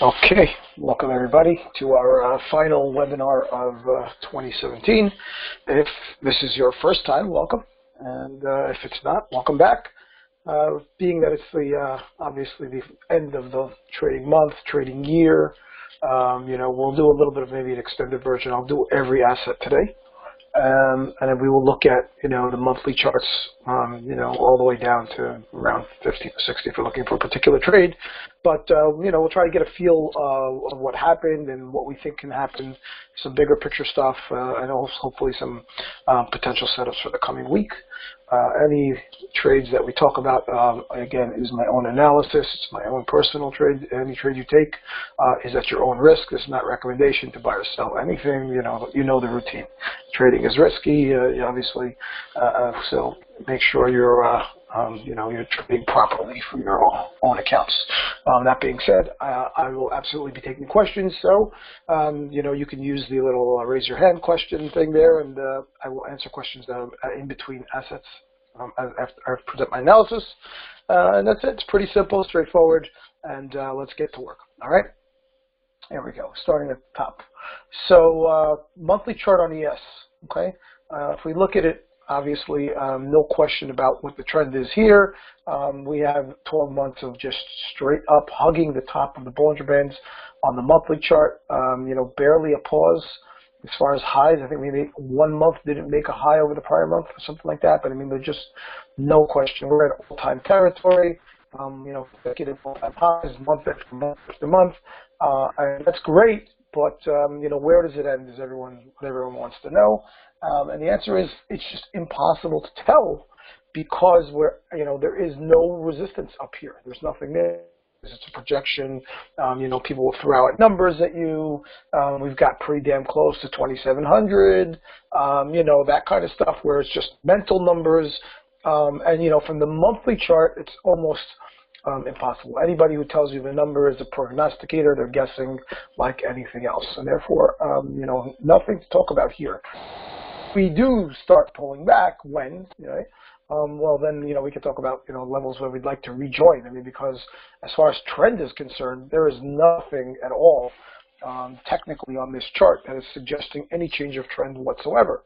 Okay, welcome everybody to our final webinar of 2017. If this is your first time, welcome, and if it's not, welcome back. Being that it's the obviously the end of the trading month, trading year, we'll do a little bit of maybe an extended version. I'll do every asset today. And then we will look at, the monthly charts, all the way down to around 50 to 60 if you're looking for a particular trade. But, we'll try to get a feel of what happened and what we think can happen, some bigger picture stuff, and also hopefully some potential setups for the coming week. Any trades that we talk about, again, is my own analysis. It's my own personal trade. Any trade you take is at your own risk. It's not recommendation to buy or sell anything. You know the routine. Trading is risky, obviously, so make sure you're trading properly from your own accounts. That being said, I will absolutely be taking questions. So, you can use the little raise your hand question thing there, and I will answer questions in between assets after I present my analysis. And that's it. It's pretty simple, straightforward, and let's get to work. All right. There we go. Starting at the top. So monthly chart on ES. Okay. If we look at it, obviously, no question about what the trend is here. We have 12 months of just straight up hugging the top of the Bollinger Bands on the monthly chart. Barely a pause as far as highs. I think maybe 1 month didn't make a high over the prior month or something like that. But I mean, there's just no question. We're at all-time territory. Consecutive all-time highs, month after month after month. And that's great. But, where does it end is what everyone wants to know. And the answer is it's just impossible to tell because there is no resistance up here. There's nothing there. It's a projection. People will throw out numbers at you. We've got pretty damn close to 2,700, that kind of stuff where it's just mental numbers. And, from the monthly chart, it's almost impossible. Anybody who tells you the number is a prognosticator, they're guessing like anything else. And therefore, nothing to talk about here. We do start pulling back when, then, we can talk about, levels where we'd like to rejoin. I mean, because as far as trend is concerned, there is nothing at all technically on this chart that is suggesting any change of trend whatsoever.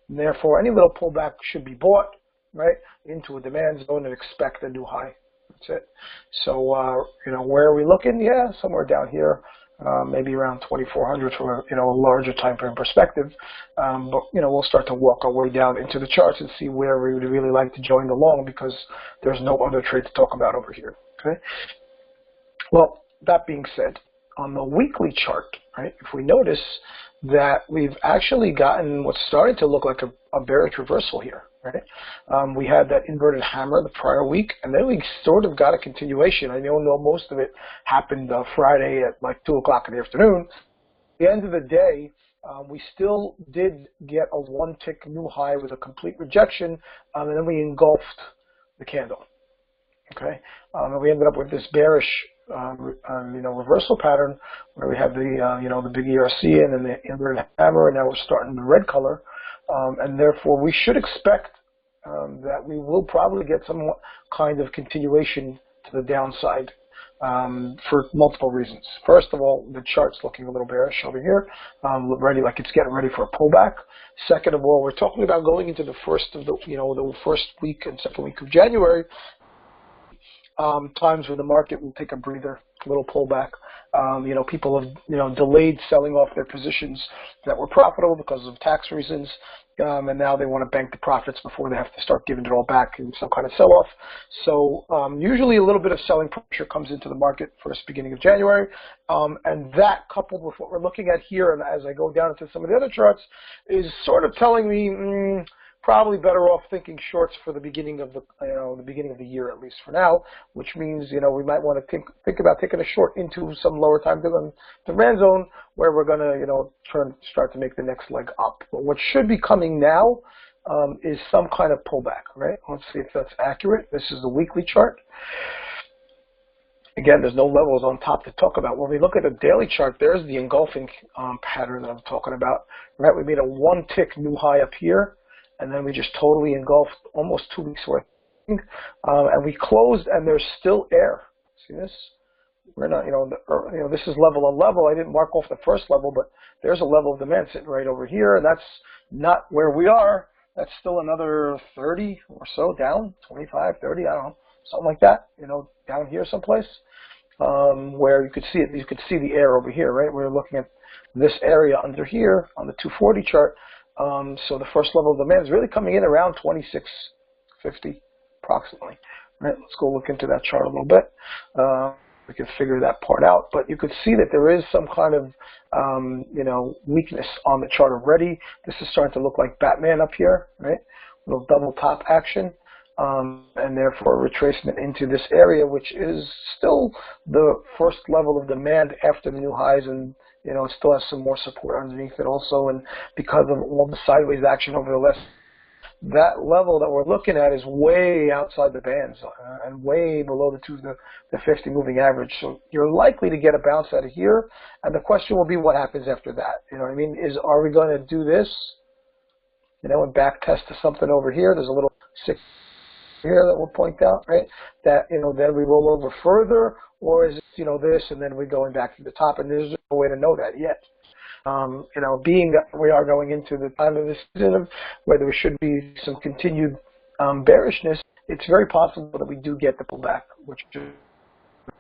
And therefore, any little pullback should be bought, right, into a demand zone and expect a new high. That's it. So, where are we looking? Yeah, somewhere down here. Maybe around 2,400 from a larger time frame perspective. But we'll start to walk our way down into the charts and see where we would really like to join the long because there's no other trade to talk about over here. Okay. Well, that being said, on the weekly chart, right, if we notice that we've actually gotten what's starting to look like a bearish reversal here, right? We had that inverted hammer the prior week, and then we sort of got a continuation. I know most of it happened Friday at like 2 o'clock in the afternoon. At the end of the day, we still did get a one-tick new high with a complete rejection, and then we engulfed the candle. Okay, and we ended up with this bearish, reversal pattern where we have the big ERC and then the inverted hammer, and now we're starting the red color, and therefore we should expect that we will probably get some kind of continuation to the downside for multiple reasons. First of all, the chart's looking a little bearish over here, like it's getting ready for a pullback. Second of all, we're talking about going into the first week and second week of January. Times when the market will take a breather, a little pullback. People have, delayed selling off their positions that were profitable because of tax reasons, and now they want to bank the profits before they have to start giving it all back in some kind of sell-off. So usually a little bit of selling pressure comes into the market first beginning of January, and that coupled with what we're looking at here, and as I go down into some of the other charts, is sort of telling me probably better off thinking shorts for the beginning of the year, at least for now, which means, we might want to think about taking a short into some lower time demand zone where we're going to, start to make the next leg up. But what should be coming now is some kind of pullback, right? Let's see if that's accurate. This is the weekly chart. Again, there's no levels on top to talk about. When we look at the daily chart, there's the engulfing pattern that I'm talking about, right? We made a one-tick new high up here, and then we just totally engulfed almost 2 weeks worth. And we closed, and there's still air. See this? We're not, this is level on level. I didn't mark off the first level, but there's a level of demand sitting right over here, and that's not where we are. That's still another 30 or so down, 25, 30, I don't know, something like that, down here someplace, where you could see it. You could see the air over here, right? We're looking at this area under here on the 240 chart. So the first level of demand is really coming in around 2650 approximately. Right, let's go look into that chart a little bit. We can figure that part out, but you could see that there is some kind of, weakness on the chart already. This is starting to look like Batman up here, right? Little double top action, and therefore retracement into this area, which is still the first level of demand after the new highs, and it still has some more support underneath it also. And because of all the sideways action over the last, that level that we're looking at is way outside the bands and way below the 50 moving average. So you're likely to get a bounce out of here, and the question will be what happens after that. You know what I mean? Are we going to do this? And back test to something over here. There's a little 6 here that we'll point out, right? That then we roll over further, or is it this and then we're going back to the top, and there's no way to know that yet. Being that we are going into the time of the season where there should be some continued bearishness, it's very possible that we do get the pullback, which is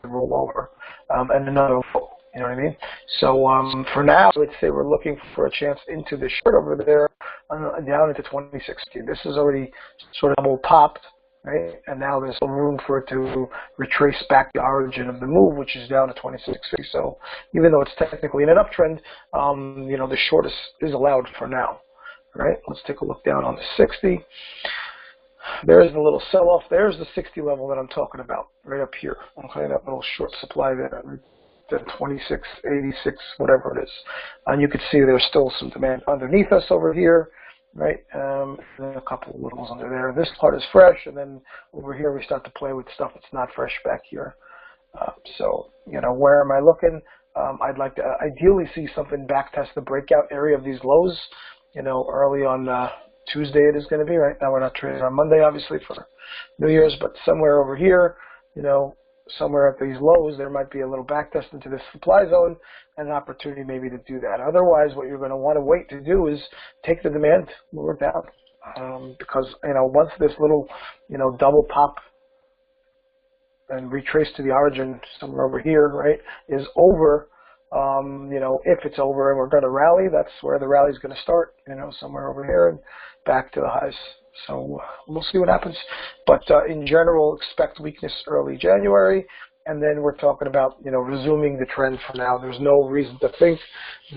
roll over, and another full. You know what I mean? So for now, I would say we're looking for a chance into the short over there, down into 2060. This is already sort of double topped, right? And now there's some room for it to retrace back the origin of the move, which is down to 2660. So even though it's technically in an uptrend, the shortest is allowed for now, right? Let's take a look down on the 60. There's the little sell-off. There's the 60 level that I'm talking about, right up here. Okay, that little short supply there, the 2686, whatever it is. And you can see there's still some demand underneath us over here. Right, and then a couple of littles under there. This part is fresh, and then over here we start to play with stuff that's not fresh back here. So, where am I looking? I'd like to ideally see something back test the breakout area of these lows, early on Tuesday it is going to be. Right now we're not trading on Monday, obviously, for New Year's, but somewhere over here, somewhere at these lows, there might be a little back test into this supply zone and an opportunity maybe to do that. Otherwise, what you're going to want to wait to do is take the demand lower down, because once this little double pop and retrace to the origin somewhere over here, right, is over. If it's over and we're going to rally, that's where the rally is going to start. Somewhere over here and back to the highs. So we'll see what happens. But in general, expect weakness early January, and then we're talking about resuming the trend from now. There's no reason to think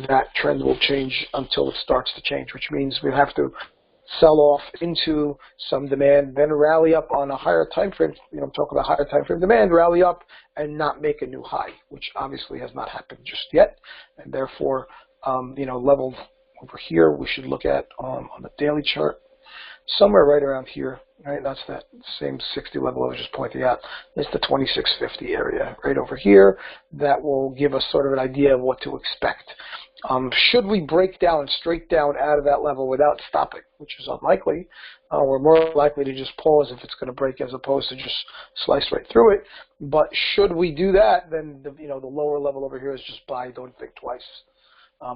that trend will change until it starts to change, which means we have to sell off into some demand, then rally up on a higher time frame. I'm talking about higher time frame demand, rally up and not make a new high, which obviously has not happened just yet, and therefore, level over here we should look at on the daily chart. Somewhere right around here, right? That's that same 60 level I was just pointing out. It's the 2650 area right over here. That will give us sort of an idea of what to expect. Should we break down straight down out of that level without stopping, which is unlikely, we're more likely to just pause if it's going to break as opposed to just slice right through it. But should we do that, then the lower level over here is just buy, don't think twice.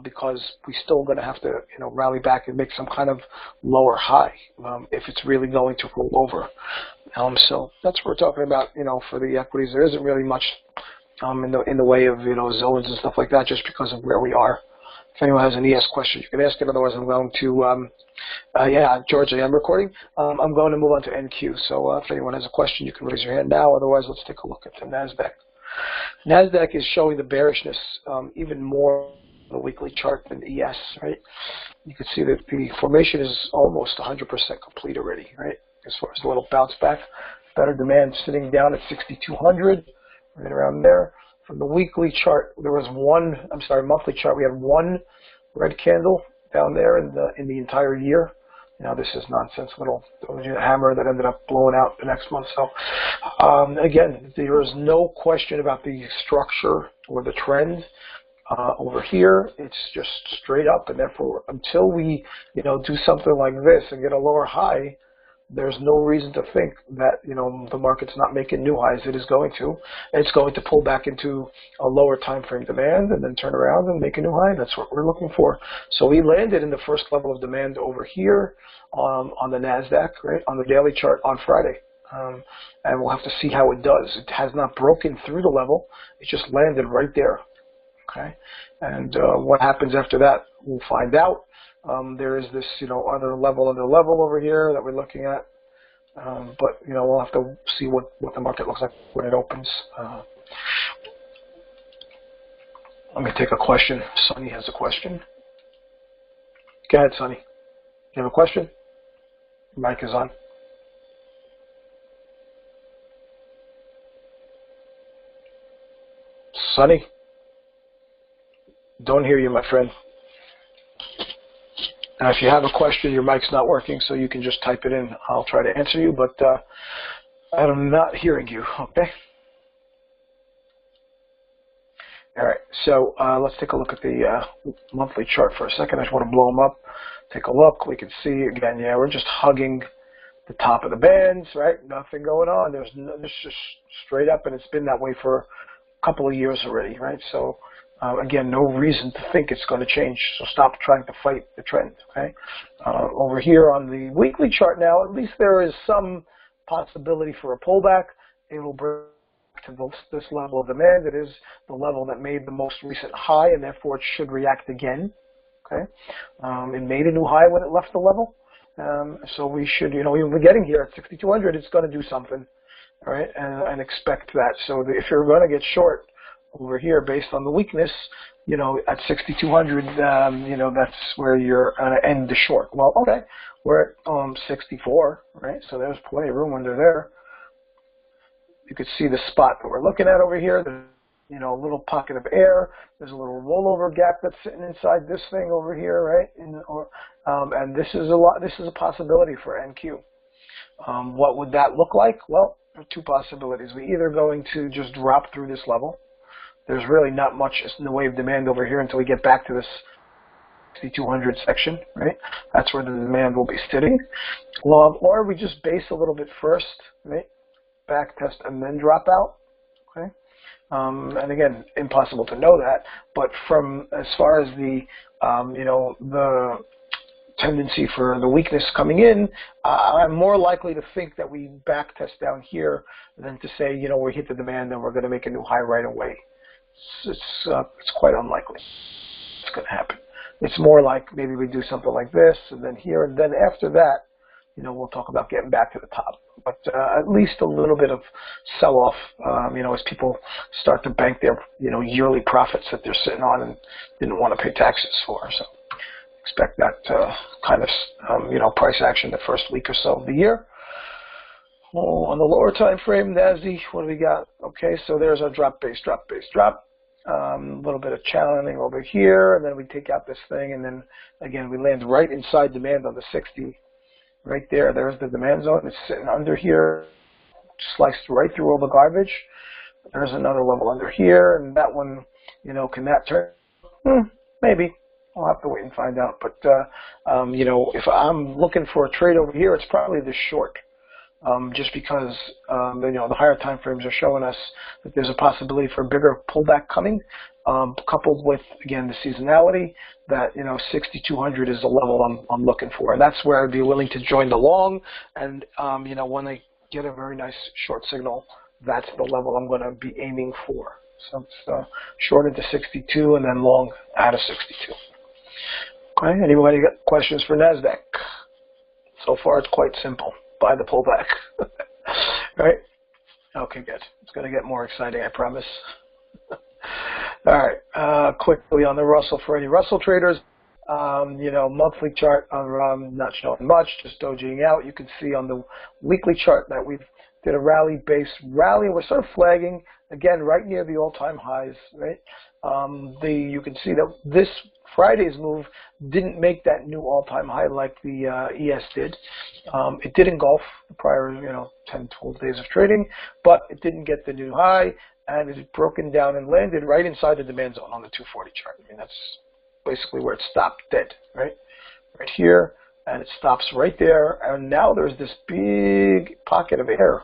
Because we're still going to have to, rally back and make some kind of lower high if it's really going to roll over. So that's what we're talking about. For the equities, there isn't really much in the way of zones and stuff like that, just because of where we are. If anyone has an ES question, you can ask it. Otherwise, I'm going to, George, I am recording. I'm going to move on to NQ. So if anyone has a question, you can raise your hand now. Otherwise, let's take a look at the NASDAQ. NASDAQ is showing the bearishness even more the weekly chart than ES, right? You can see that the formation is almost 100% complete already, right? As far as a little bounce back, better demand sitting down at 6,200, right around there. From the weekly chart, there was monthly chart, we had one red candle down there in the entire year. This is nonsense, little hammer that ended up blowing out the next month. So again, there is no question about the structure or the trend. Over here, it's just straight up, and therefore, until we, do something like this and get a lower high, there's no reason to think that, the market's not making new highs. It is going to. It's going to pull back into a lower time frame demand and then turn around and make a new high. That's what we're looking for. So we landed in the first level of demand over here on the NASDAQ, right, on the daily chart on Friday. And we'll have to see how it does. It has not broken through the level. It just landed right there. Okay, and what happens after that, we'll find out. There is this, other level under level over here that we're looking at. But, we'll have to see what the market looks like when it opens. Let me take a question. Sonny has a question. Go ahead, Sonny. You have a question? Your mic is on. Sonny? Don't hear you, my friend. Now, if you have a question, your mic's not working, so you can just type it in. I'll try to answer you, but I'm not hearing you, okay? All right, so let's take a look at the monthly chart for a second. I just want to blow them up. Take a look. We can see, again, yeah, we're just hugging the top of the bands, right? Nothing going on. There's just straight up, and it's been that way for a couple of years already, right? So, again, no reason to think it's going to change, so stop trying to fight the trend, okay? Over here on the weekly chart now, at least there is some possibility for a pullback. It will bring to this level of demand. It is the level that made the most recent high, and therefore it should react again, okay? It made a new high when it left the level, so we should, we're getting here at 6,200, it's going to do something, all right, and expect that. So if you're going to get short over here based on the weakness, at 6,200, that's where you're going to end the short. Well, okay, we're at 64, right? So there's plenty of room under there. You could see the spot that we're looking at over here. There's, a little pocket of air. There's a little rollover gap that's sitting inside this thing over here, right? And this is a possibility for NQ. What would that look like? Well, there are two possibilities. We're either going to just drop through this level. There's really not much in the way of demand over here until we get back to this 6,200 section, right? That's where the demand will be sitting. Or we just base a little bit first, right? Back test and then drop out, okay? And again, impossible to know that, but from as far as the, the tendency for the weakness coming in, I'm more likely to think that we back test down here than to say, we hit the demand and we're going to make a new high right away. It's quite unlikely it's going to happen. It's more like maybe we do something like this, and then here, and then after that, we'll talk about getting back to the top. But at least a little bit of sell-off, as people start to bank their, yearly profits that they're sitting on and didn't want to pay taxes for. So expect that kind of, price action the first week or so of the year. Oh, on the lower time frame, NASDAQ, what do we got? Okay, so there's our drop, base, drop, base, drop. A little bit of channeling over here, and then we take out this thing, and then, again, we land right inside demand on the 60. Right there, there's the demand zone. It's sitting under here, sliced right through all the garbage. There's another level under here, and that one, can that turn? Maybe. I'll have to wait and find out. But, if I'm looking for a trade over here, it's probably the short. Just because, the higher time frames are showing us that there's a possibility for a bigger pullback coming, coupled with, again, the seasonality, that, 6,200 is the level I'm looking for. And that's where I'd be willing to join the long. And, when I get a very nice short signal, that's the level I'm going to be aiming for. So it's short into 62 and then long out of 62. Okay, anybody got questions for NASDAQ? So far, it's quite simple. Buy the pullback. Right? Okay, good. It's going to get more exciting, I promise. All right. Quickly on the Russell, for any Russell traders, monthly chart, not showing much, just dojiing out. You can see on the weekly chart that we've did a rally base rally. We're sort of flagging, again, right near the all-time highs, right? You can see that this Friday's move didn't make that new all-time high like the ES did. It did engulf the prior, 10, 12 days of trading, but it didn't get the new high, and it had broken down and landed right inside the demand zone on the 240 chart. I mean, that's basically where it stopped dead, right? Right here, and it stops right there. And now there's this big pocket of air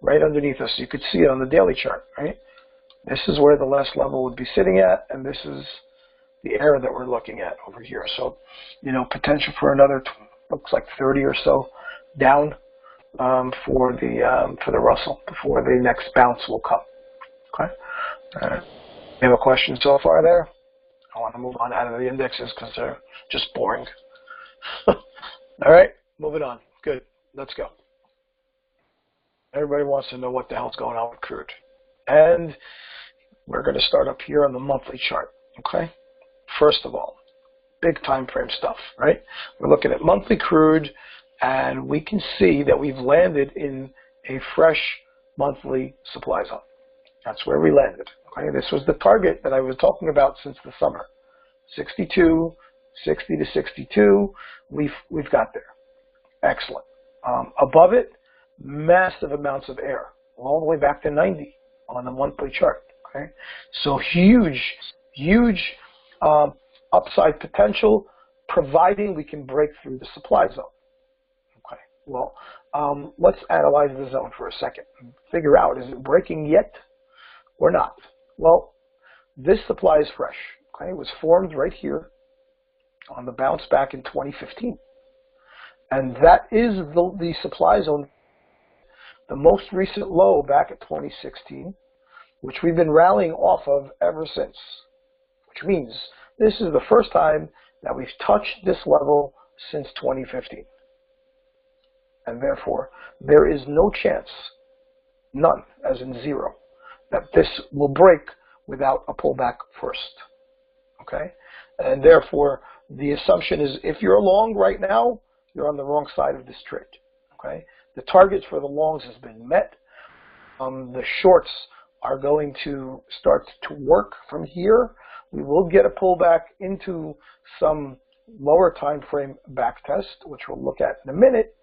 right underneath us. You could see it on the daily chart, right? This is where the last level would be sitting at, and this is the area that we're looking at over here. So, potential for another, looks like 30 or so down for the Russell before the next bounce will come. Okay. You have a question so far there? I want to move on out of the indexes because they're just boring. All right, moving on. Good. Let's go. Everybody wants to know what the hell's going on with crude. And we're going to start up here on the monthly chart. Okay. First of all, big time frame stuff, right? We're looking at monthly crude, and we can see that we've landed in a fresh monthly supply zone. That's where we landed. Okay, this was the target that I was talking about since the summer. 62, 60 to 62. We've got there. Excellent. Above it, massive amounts of air, all the way back to 90 on the monthly chart. Okay, so huge upside potential, providing we can break through the supply zone. Okay, well, let's analyze the zone for a second and figure out, is it breaking yet or not? Well, this supply is fresh. Okay, it was formed right here on the bounce back in 2015. And that is the supply zone, the most recent low back at 2016, which we've been rallying off of ever since. Which means this is the first time that we've touched this level since 2015. And therefore, there is no chance, none, as in zero, that this will break without a pullback first. Okay? And therefore, the assumption is if you're long right now, you're on the wrong side of this trade. Okay? The targets for the longs has been met. The shorts are going to start to work from here. We will get a pullback into some lower time frame back test, which we'll look at in a minute,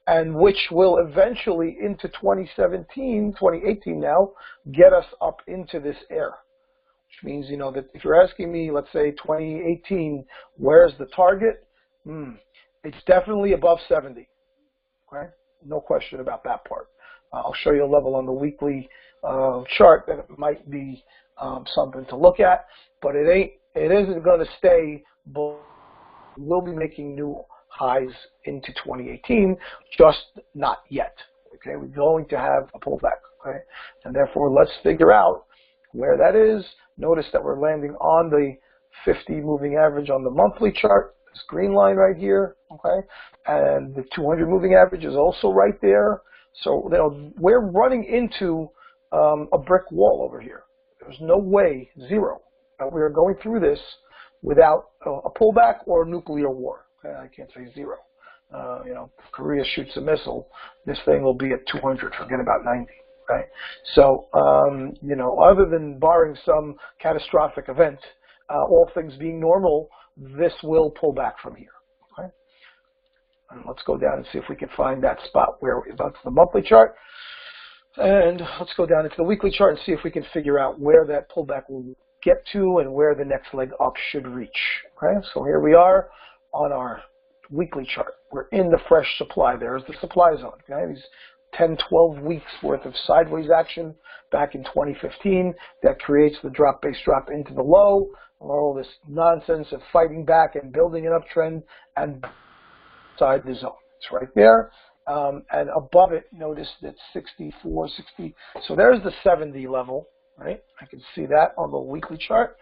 and which will eventually into 2017, 2018 now, get us up into this air. Which means, that if you're asking me, let's say 2018, where's the target? It's definitely above 70. Okay? No question about that part. I'll show you a level on the weekly chart that it might be something to look at, but it isn't going to stay. We'll be making new highs into 2018, just not yet. Okay, we're going to have a pullback. Okay, and therefore let's figure out where that is. Notice that we're landing on the 50 moving average on the monthly chart. This green line right here. Okay, and the 200 moving average is also right there. So we're running into a brick wall over here. There's no way, zero, that we are going through this without a pullback or a nuclear war. Okay? I can't say zero. If Korea shoots a missile, this thing will be at 200. Forget about 90. Right? So, other than barring some catastrophic event, all things being normal, this will pull back from here. Okay? And let's go down and see if we can find that spot where that's the monthly chart. And let's go down into the weekly chart and see if we can figure out where that pullback will get to and where the next leg up should reach. Okay, so here we are on our weekly chart. We're in the fresh supply. There's the supply zone. Okay, these 10, 12 weeks worth of sideways action back in 2015 that creates the base drop into the low. All this nonsense of fighting back and building an uptrend and inside the zone. It's right there. And above it, notice that 64, 60. So there's the 70 level, right? I can see that on the weekly chart.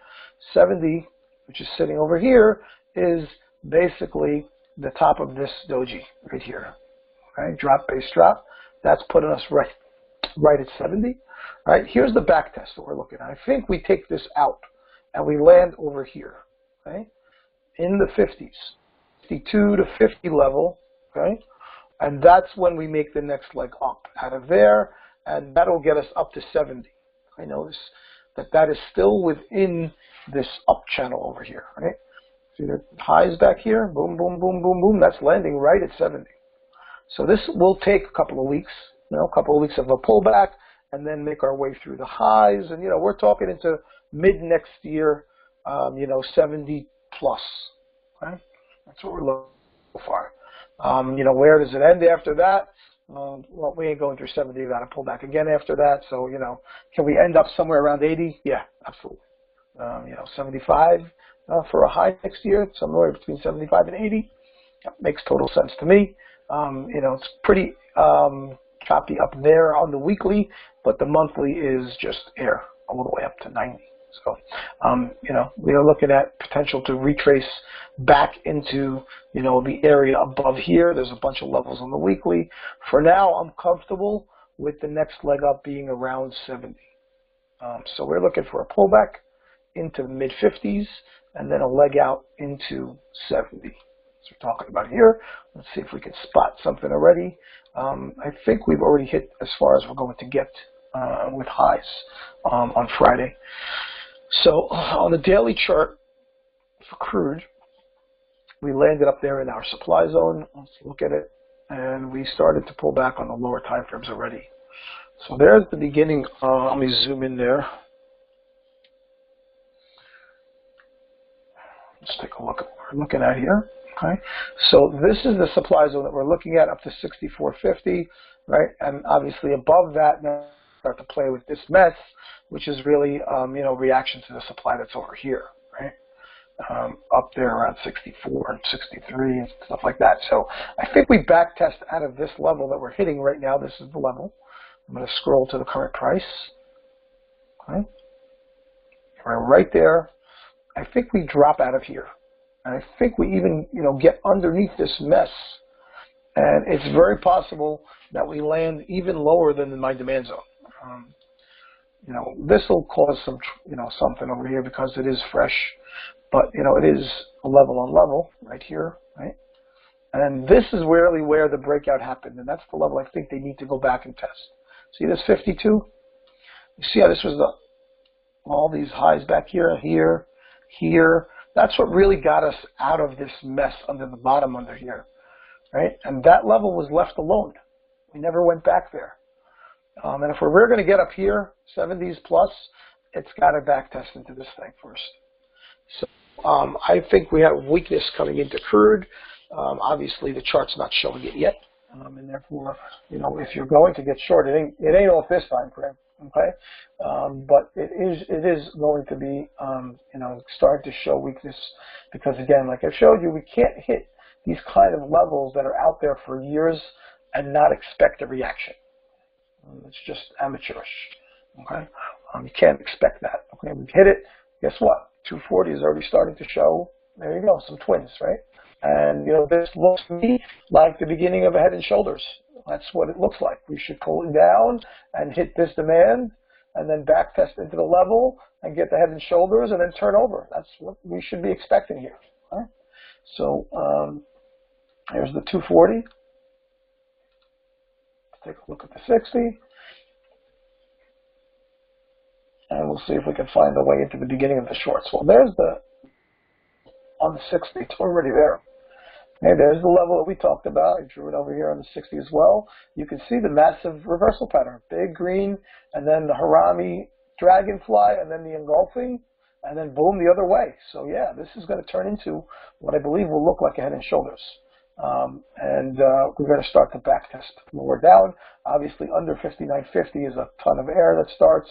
70, which is sitting over here, is basically the top of this doji right here. Okay, drop, base drop. That's putting us right at 70. All right, here's the back test that we're looking at. I think we take this out and we land over here, okay, in the 50s, 52 to 50 level, okay? And that's when we make the next leg up out of there, and that'll get us up to 70. I notice that is still within this up channel over here, right? See the highs back here? Boom, boom, boom, boom, boom. That's landing right at 70. So this will take a couple of weeks, a couple of weeks of a pullback, and then make our way through the highs. And, we're talking into mid next year, 70 plus, right? That's what we're looking for. Where does it end after that? Well, we ain't going through 70. Got to pull back again after that. So, can we end up somewhere around 80? Yeah, absolutely. 75 for a high next year, somewhere between 75 and 80. That makes total sense to me. It's pretty choppy up there on the weekly, but the monthly is just air all the way up to 90. So, we are looking at potential to retrace back into, the area above here. There's a bunch of levels on the weekly. For now, I'm comfortable with the next leg up being around 70. So we're looking for a pullback into the mid-50s and then a leg out into 70. So we're talking about here. Let's see if we can spot something already. I think we've already hit as far as we're going to get with highs on Friday. So on the daily chart for crude, we landed up there in our supply zone. Let's look at it. And we started to pull back on the lower time frames already. So there's the beginning. Let me zoom in there. Let's take a look at what we're looking at here. Okay, so this is the supply zone that we're looking at up to 64.50, right? And obviously above that, now start to play with this mess, which is really, reaction to the supply that's over here, right? Up there around 64 and 63 and stuff like that. So I think we back test out of this level that we're hitting right now. This is the level. I'm going to scroll to the current price. Okay, we're right there. I think we drop out of here. And I think we even, get underneath this mess. And it's very possible that we land even lower than my demand zone. This will cause some, something over here because it is fresh. But, it is a level on level right here, right? And this is really where the breakout happened. And that's the level I think they need to go back and test. See this 52? You see how this was all these highs back here, here, here. That's what really got us out of this mess under the bottom under here, right? And that level was left alone. We never went back there. And if we're going to get up here, 70s plus, it's got to back test into this thing first. So I think we have weakness coming into crude. Obviously, the chart's not showing it yet. And therefore, if you're going to get short, it ain't off this time frame. Okay, but it is going to be starting to show weakness because again, like I showed you, we can't hit these kind of levels that are out there for years and not expect a reaction. It's just amateurish. Okay, you can't expect that. Okay, we hit it. Guess what? 240 is already starting to show. There you go, some twins, right? And this looks to me like the beginning of a head and shoulders. That's what it looks like. We should pull it down and hit this demand and then back test into the level and get the head and shoulders and then turn over. That's what we should be expecting here. Right? So here's the 240. Let's take a look at the 60. And we'll see if we can find a way into the beginning of the shorts. Well, there's on the 60, it's already there. Okay, there's the level that we talked about. I drew it over here on the 60 as well. You can see the massive reversal pattern. Big green, and then the Harami dragonfly, and then the engulfing, and then boom, the other way. So yeah, this is going to turn into what I believe will look like a head and shoulders. We're going to start to back test lower down. Obviously, under 59.50 is a ton of air that starts.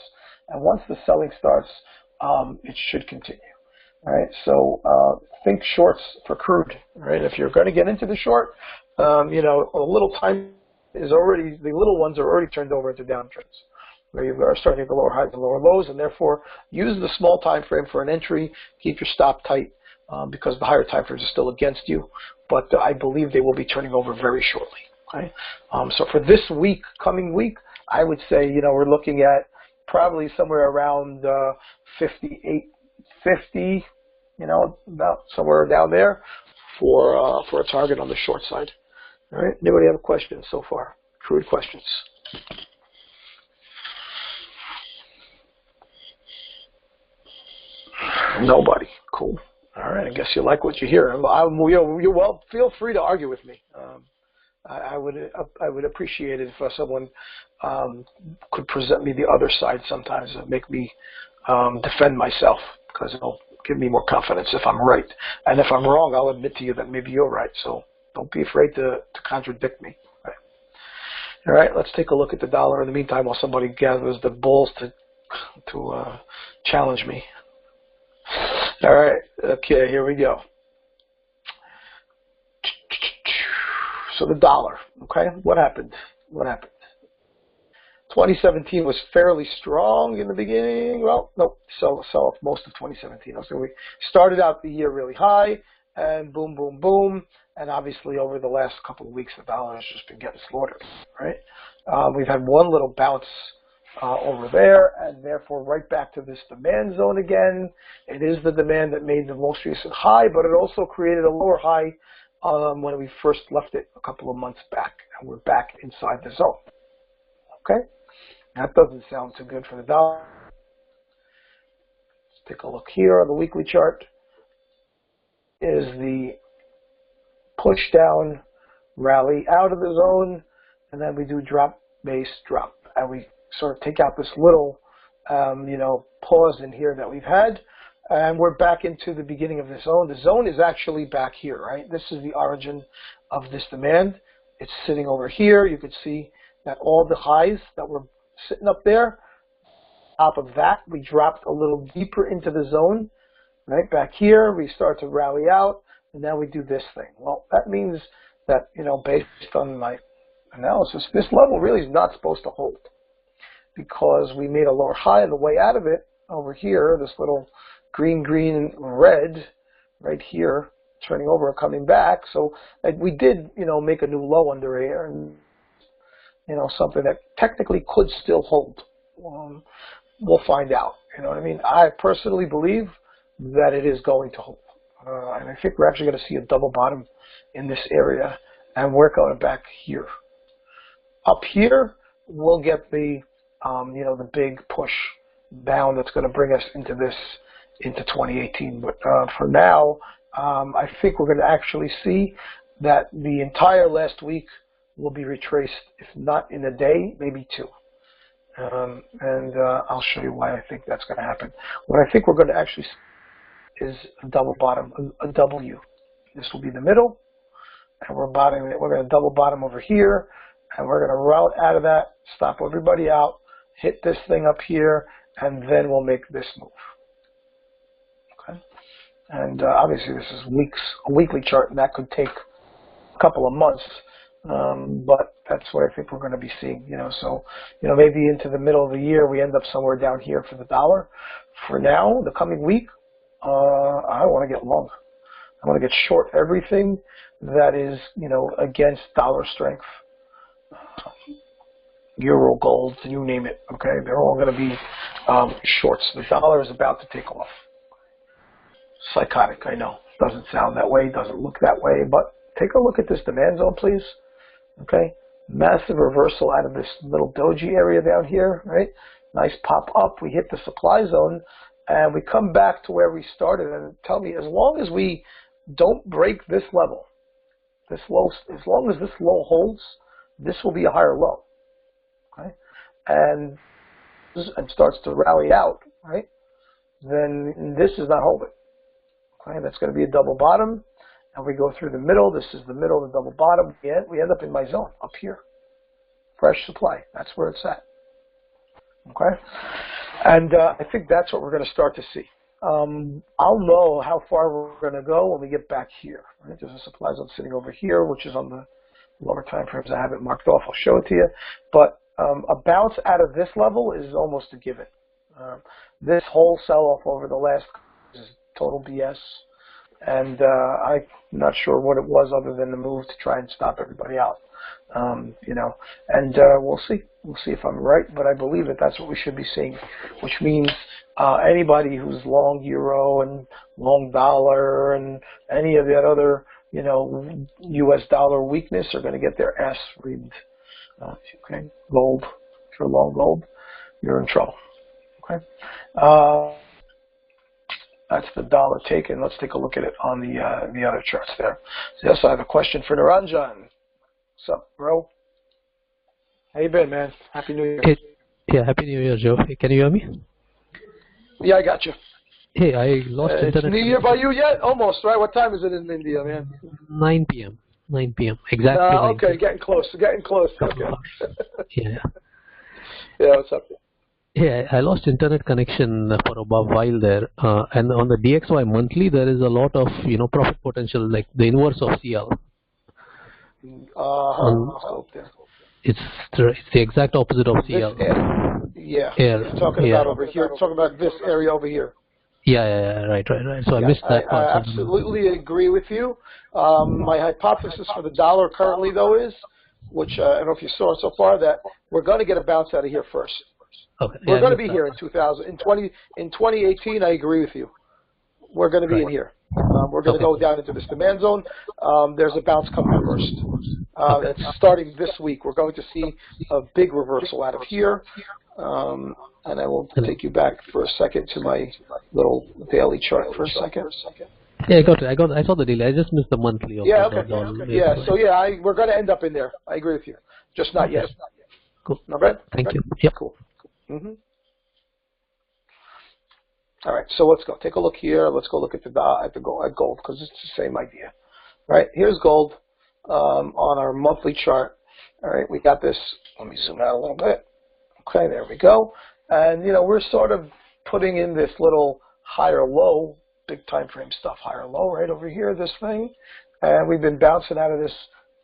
And once the selling starts, it should continue. All right, so think shorts for crude. Right, if you're going to get into the short, a little time is already, the little ones are already turned over into downtrends, where you are starting at the lower highs and lower lows, and therefore use the small time frame for an entry. Keep your stop tight because the higher time frames are still against you. But I believe they will be turning over very shortly. Okay, so for this week, coming week, I would say we're looking at probably somewhere around 58.50, about somewhere down there for a target on the short side. All right. Anybody have a question so far? Crude questions? Nobody. Cool. All right. I guess you like what you hear. You well, feel free to argue with me. I would appreciate it if someone could present me the other side sometimes and make me defend myself, because it'll give me more confidence if I'm right. And if I'm wrong, I'll admit to you that maybe you're right. So Don't be afraid to contradict me. All right, let's take a look at the dollar in the meantime while somebody gathers the balls to challenge me. All right, okay, here we go. So the dollar, okay, what happened? 2017 was fairly strong in the beginning. Well, no, sell off most of 2017. So we started out the year really high, and boom, boom, boom. And obviously over the last couple of weeks, the dollar has just been getting slaughtered, right? We've had one little bounce over there, and therefore right back to this demand zone again. It is the demand that made the most recent high, but it also created a lower high when we first left it a couple of months back, and we're back inside the zone. Okay, that doesn't sound too good for the dollar. Let's take a look here on the weekly chart. Is the push down, rally out of the zone, and then we do drop, base, drop, and we sort of take out this little, pause in here that we've had, and we're back into the beginning of the zone. The zone is actually back here, right? This is the origin of this demand. It's sitting over here. You can see that all the highs that were sitting up there, top of that, we dropped a little deeper into the zone, right? Back here, we start to rally out, and now we do this thing. Well, that means that, based on my analysis, this level really is not supposed to hold, because we made a lower high on the way out of it over here, this little green, red right here, turning over and coming back. So we did, make a new low under here, and, something that technically could still hold. We'll find out. You know what I mean? I personally believe that it is going to hold. And I think we're actually going to see a double bottom in this area, and we're going back here. Up here, we'll get the, the big push down that's going to bring us into 2018. But for now, I think we're going to actually see that the entire last week will be retraced, if not in a day, maybe two. And I'll show you why I think that's going to happen. What I think we're going to actually see is a double bottom, a W. This will be the middle, and we're going to double bottom over here, and we're going to route out of that, stop everybody out, hit this thing up here, and then we'll make this move. Okay, and obviously this is a weekly chart, and that could take a couple of months, but that's what I think we're going to be seeing. So maybe into the middle of the year we end up somewhere down here for the dollar. For now, the coming week, I want to get long. I want to get short everything that is, against dollar strength. Euro, gold, you name it. Okay, they're all going to be shorts. The dollar is about to take off. Psychotic, I know. Doesn't sound that way, doesn't look that way, but take a look at this demand zone, please. Okay, massive reversal out of this little doji area down here, right? Nice pop up. We hit the supply zone, and we come back to where we started. And tell me, as long as we don't break this level, this low, as long as this low holds, this will be a higher low. Okay, and starts to rally out, right? Then this is not holding. Okay, that's going to be a double bottom, and we go through the middle. This is the middle of the double bottom. We end up in my zone up here. Fresh supply. That's where it's at. Okay, and I think that's what we're going to start to see. I'll know how far we're going to go when we get back here. Right? There's a supply zone sitting over here, which is on the lower time frames. I have it marked off. I'll show it to you. But a bounce out of this level is almost a given. This whole sell-off over the last is total BS. And I'm not sure what it was other than the move to try and stop everybody out. And we'll see. We'll see if I'm right, but I believe that that's what we should be seeing, which means anybody who's long euro and long dollar and any of that other, U.S. dollar weakness are going to get their ass reamed. Okay, gold. If you're long gold, you're in trouble. Okay, that's the dollar taken. Let's take a look at it on the other charts there. So yes, I have a question for Niranjan. What's up, bro? How you been, man? Happy New Year. Hey, yeah, Happy New Year, Joe. Hey, can you hear me? Yeah, I got you. Hey, I lost internet. It's New Year by you yet? Almost, right? What time is it in India, man? 9 p.m. 9 p.m. Exactly No, 9 okay, p.m. getting close. Getting close. Couple of Okay. hours. Yeah. Yeah, what's up? Yeah, I lost internet connection for a while there, and on the DXY monthly there is a lot of profit potential, like the inverse of CL. On Let's go up there. it's the exact opposite of This, CL. yeah. Air, You're talking yeah, about over here. You're talking about this area over here. yeah, right. So I Yeah, missed that part. I absolutely agree with you. My hypothesis for the dollar currently, though, is, which I don't know if you saw so far, that we're going to get a bounce out of here first. Okay, yeah, We're I going to missed be that. here in 2018. I agree with you. We're going to be Right. in here. We're going to Okay. go down into this demand zone. There's a bounce coming first. Okay. It's starting this week. We're going to see a big reversal out of here. And I will take you back for a second to my little daily chart for a second. Yeah, I got it. I saw the daily. I just missed the monthly of Yeah, the okay. dollar. Yeah, so yeah, we're going to end up in there. I agree with you. Just not yet. Cool. All right? Thank you. Yep. Cool. All right, so let's go. Take a look here. Let's go look at gold because it's the same idea. Right, here's gold on our monthly chart. All right, we got this. Let me zoom out a little bit. Okay, there we go. And we're sort of putting in this little higher low, big time frame stuff, higher low right over here, this thing. And we've been bouncing out of this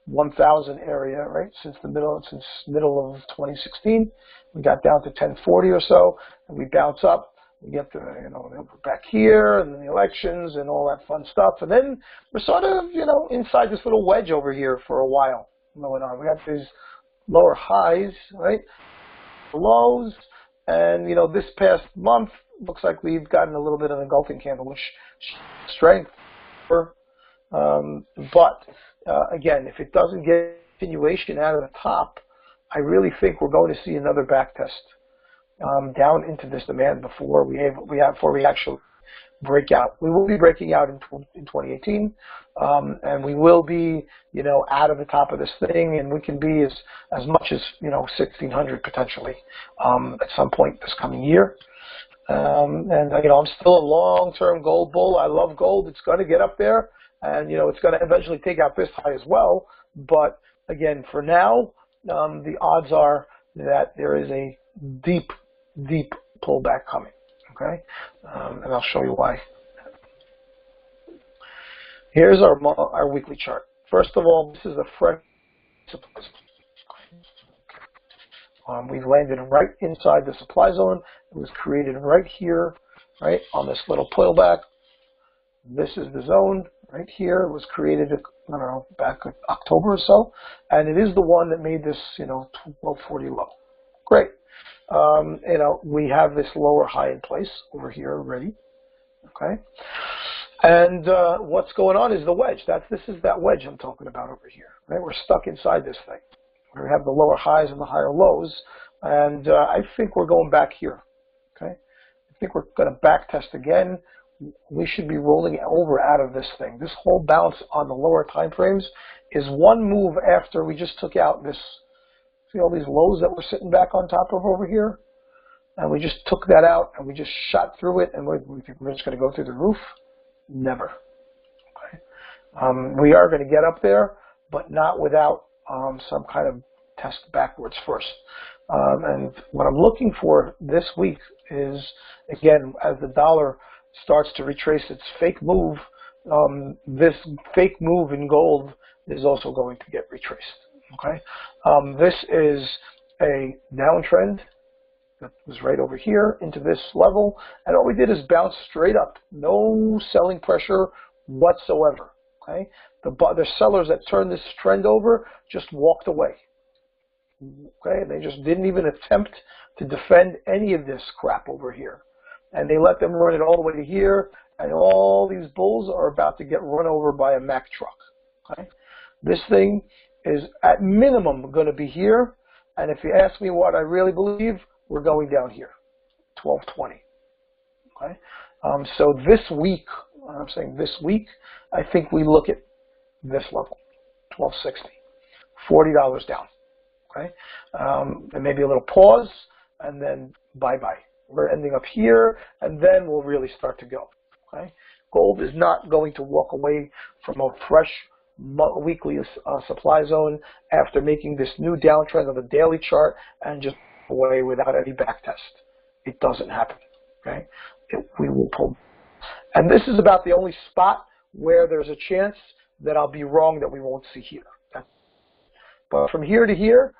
1,000 area, right, since middle of 2016. We got down to 1040 or so, and we bounce up. We get to, we're back here, and then the elections and all that fun stuff. And then we're sort of, inside this little wedge over here for a while going on. We got these lower highs, right, lows, and, this past month looks like we've gotten a little bit of an engulfing candle, which strength. Again, if it doesn't get continuation out of the top, I really think we're going to see another back test down into this demand before we actually break out. We will be breaking out in 2018, and we will be out of the top of this thing, and we can be as much as 1,600 potentially at some point this coming year. And I'm still a long-term gold bull. I love gold. It's going to get up there, and it's going to eventually take out this high as well. But again, for now, the odds are that there is a deep pullback coming. Okay, and I'll show you why. Here's our weekly chart. First of all, this is a fresh supply zone. We've landed right inside the supply zone. It was created right here, right on this little pullback. This is the zone right here. It was created, I don't know, back in October or so, and it is the one that made this, 1240 low. Great. We have this lower high in place over here already. Okay. And what's going on is the wedge. This is that wedge I'm talking about over here. Right. We're stuck inside this thing. We have the lower highs and the higher lows, and I think we're going back here. Okay. I think we're going to back test again. We should be rolling over out of this thing. This whole bounce on the lower time frames is one move after we just took out this. See all these lows that we're sitting back on top of over here? And we just took that out and we just shot through it, and we think we're just going to go through the roof? Never. Okay. We are going to get up there, but not without some kind of test backwards first. And what I'm looking for this week is, again, as the dollar starts to retrace its fake move, this fake move in gold is also going to get retraced. Okay, this is a downtrend that was right over here into this level, and all we did is bounce straight up, no selling pressure whatsoever. Okay, the sellers that turned this trend over just walked away. Okay, they just didn't even attempt to defend any of this crap over here, and they let them run it all the way to here, and all these bulls are about to get run over by a Mack truck. Okay, this thing is at minimum going to be here, and if you ask me what I really believe, we're going down here, 1220. Okay, so this week, I'm saying this week, I think we look at this level, 1260, $40 down. Okay, and maybe a little pause, and then bye-bye. We're ending up here, and then we'll really start to go. Okay, gold is not going to walk away from a fresh weekly supply zone after making this new downtrend of the daily chart and just away without any back test. It doesn't happen. Okay, we will pull. And this is about the only spot where there's a chance that I'll be wrong that we won't see here. But from here to here,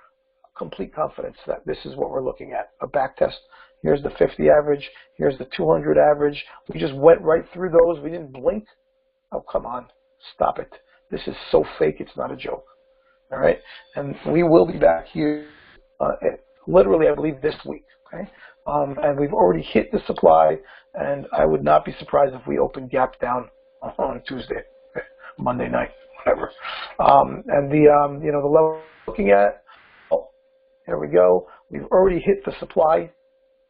complete confidence that this is what we're looking at, a back test. Here's the 50 average. Here's the 200 average. We just went right through those. We didn't blink. Oh, come on. Stop it. This is so fake, it's not a joke. All right? And we will be back here literally, I believe, this week. Okay? And we've already hit the supply, and I would not be surprised if we open gap down on Tuesday, okay? Monday night, whatever. And the the level we're looking at, oh, here we go. We've already hit the supply.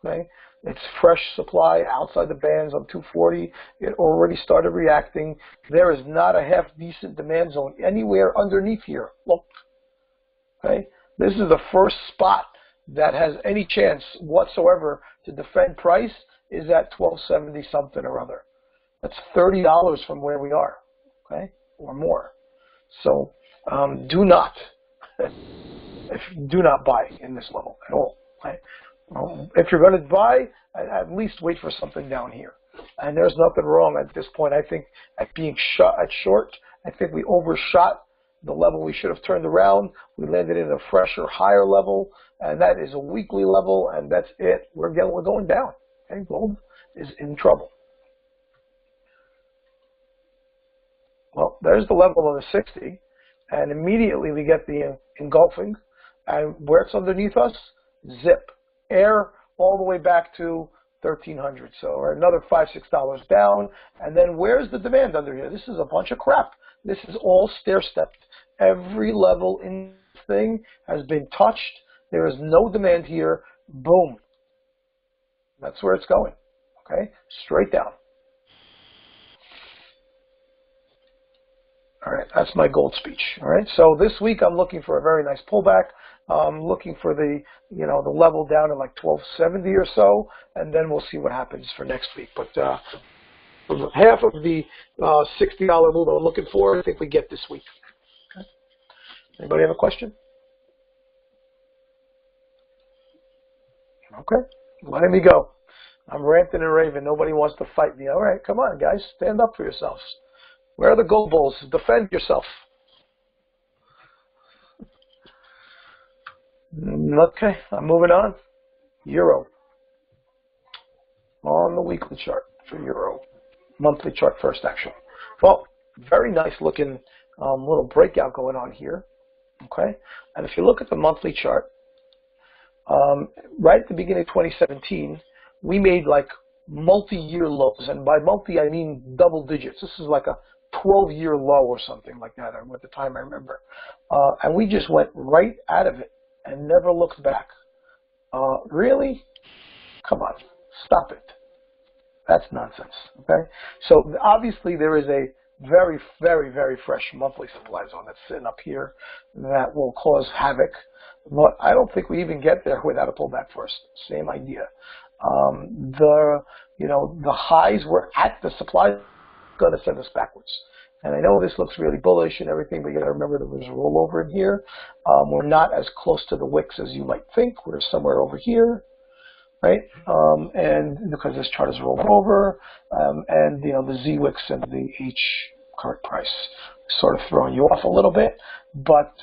Okay? It's fresh supply outside the bands on 240. It already started reacting. There is not a half decent demand zone anywhere underneath here. Look. Okay? This is the first spot that has any chance whatsoever to defend price is at 1270 something or other. That's $30 from where we are, okay, or more. So do not buy in this level at all. Okay? If you're going to buy, at least wait for something down here. And there's nothing wrong at this point. I think at being shot at short, I think we overshot the level we should have turned around. We landed in a fresher, higher level, and that is a weekly level, and that's it. We're going down. Okay, gold is in trouble. Well, there's the level of the 60, and immediately we get the engulfing, and where it's underneath us, zip, air all the way back to 1300. So we're another $5-6 down, and then where's the demand under here? This is a bunch of crap. This is all stair-stepped. Every level in this thing has been touched. There is no demand here. Boom. That's where it's going. Okay? Straight down. All right, that's my gold speech. All right, so this week I'm looking for a very nice pullback. I'm looking for the the level down at like 1270 or so, and then we'll see what happens for next week. But half of the $60 move I'm looking for, I think we get this week. Okay. Anybody have a question? Okay, letting me go. I'm ranting and raving. Nobody wants to fight me. All right, come on, guys, stand up for yourselves. Where are the gold bulls? Defend yourself. Okay, I'm moving on. Euro. On the weekly chart for Euro. Monthly chart first, actually. Well, very nice looking little breakout going on here. Okay, and if you look at the monthly chart, right at the beginning of 2017, we made like multi-year lows, and by multi I mean double digits. This is like a 12-year low or something like that at the time I remember. And we just went right out of it and never looked back. Really? Come on. Stop it. That's nonsense. Okay? So obviously there is a very, very, very fresh monthly supply zone that's sitting up here that will cause havoc. But I don't think we even get there without a pullback first. Same idea. The highs were at the supply going to send us backwards. And I know this looks really bullish and everything, but you got to remember that there's a rollover in here. We're not as close to the wicks as you might think. We're somewhere over here, right? And because this chart is rolled over, and the Z wicks and the H current price sort of throwing you off a little bit. But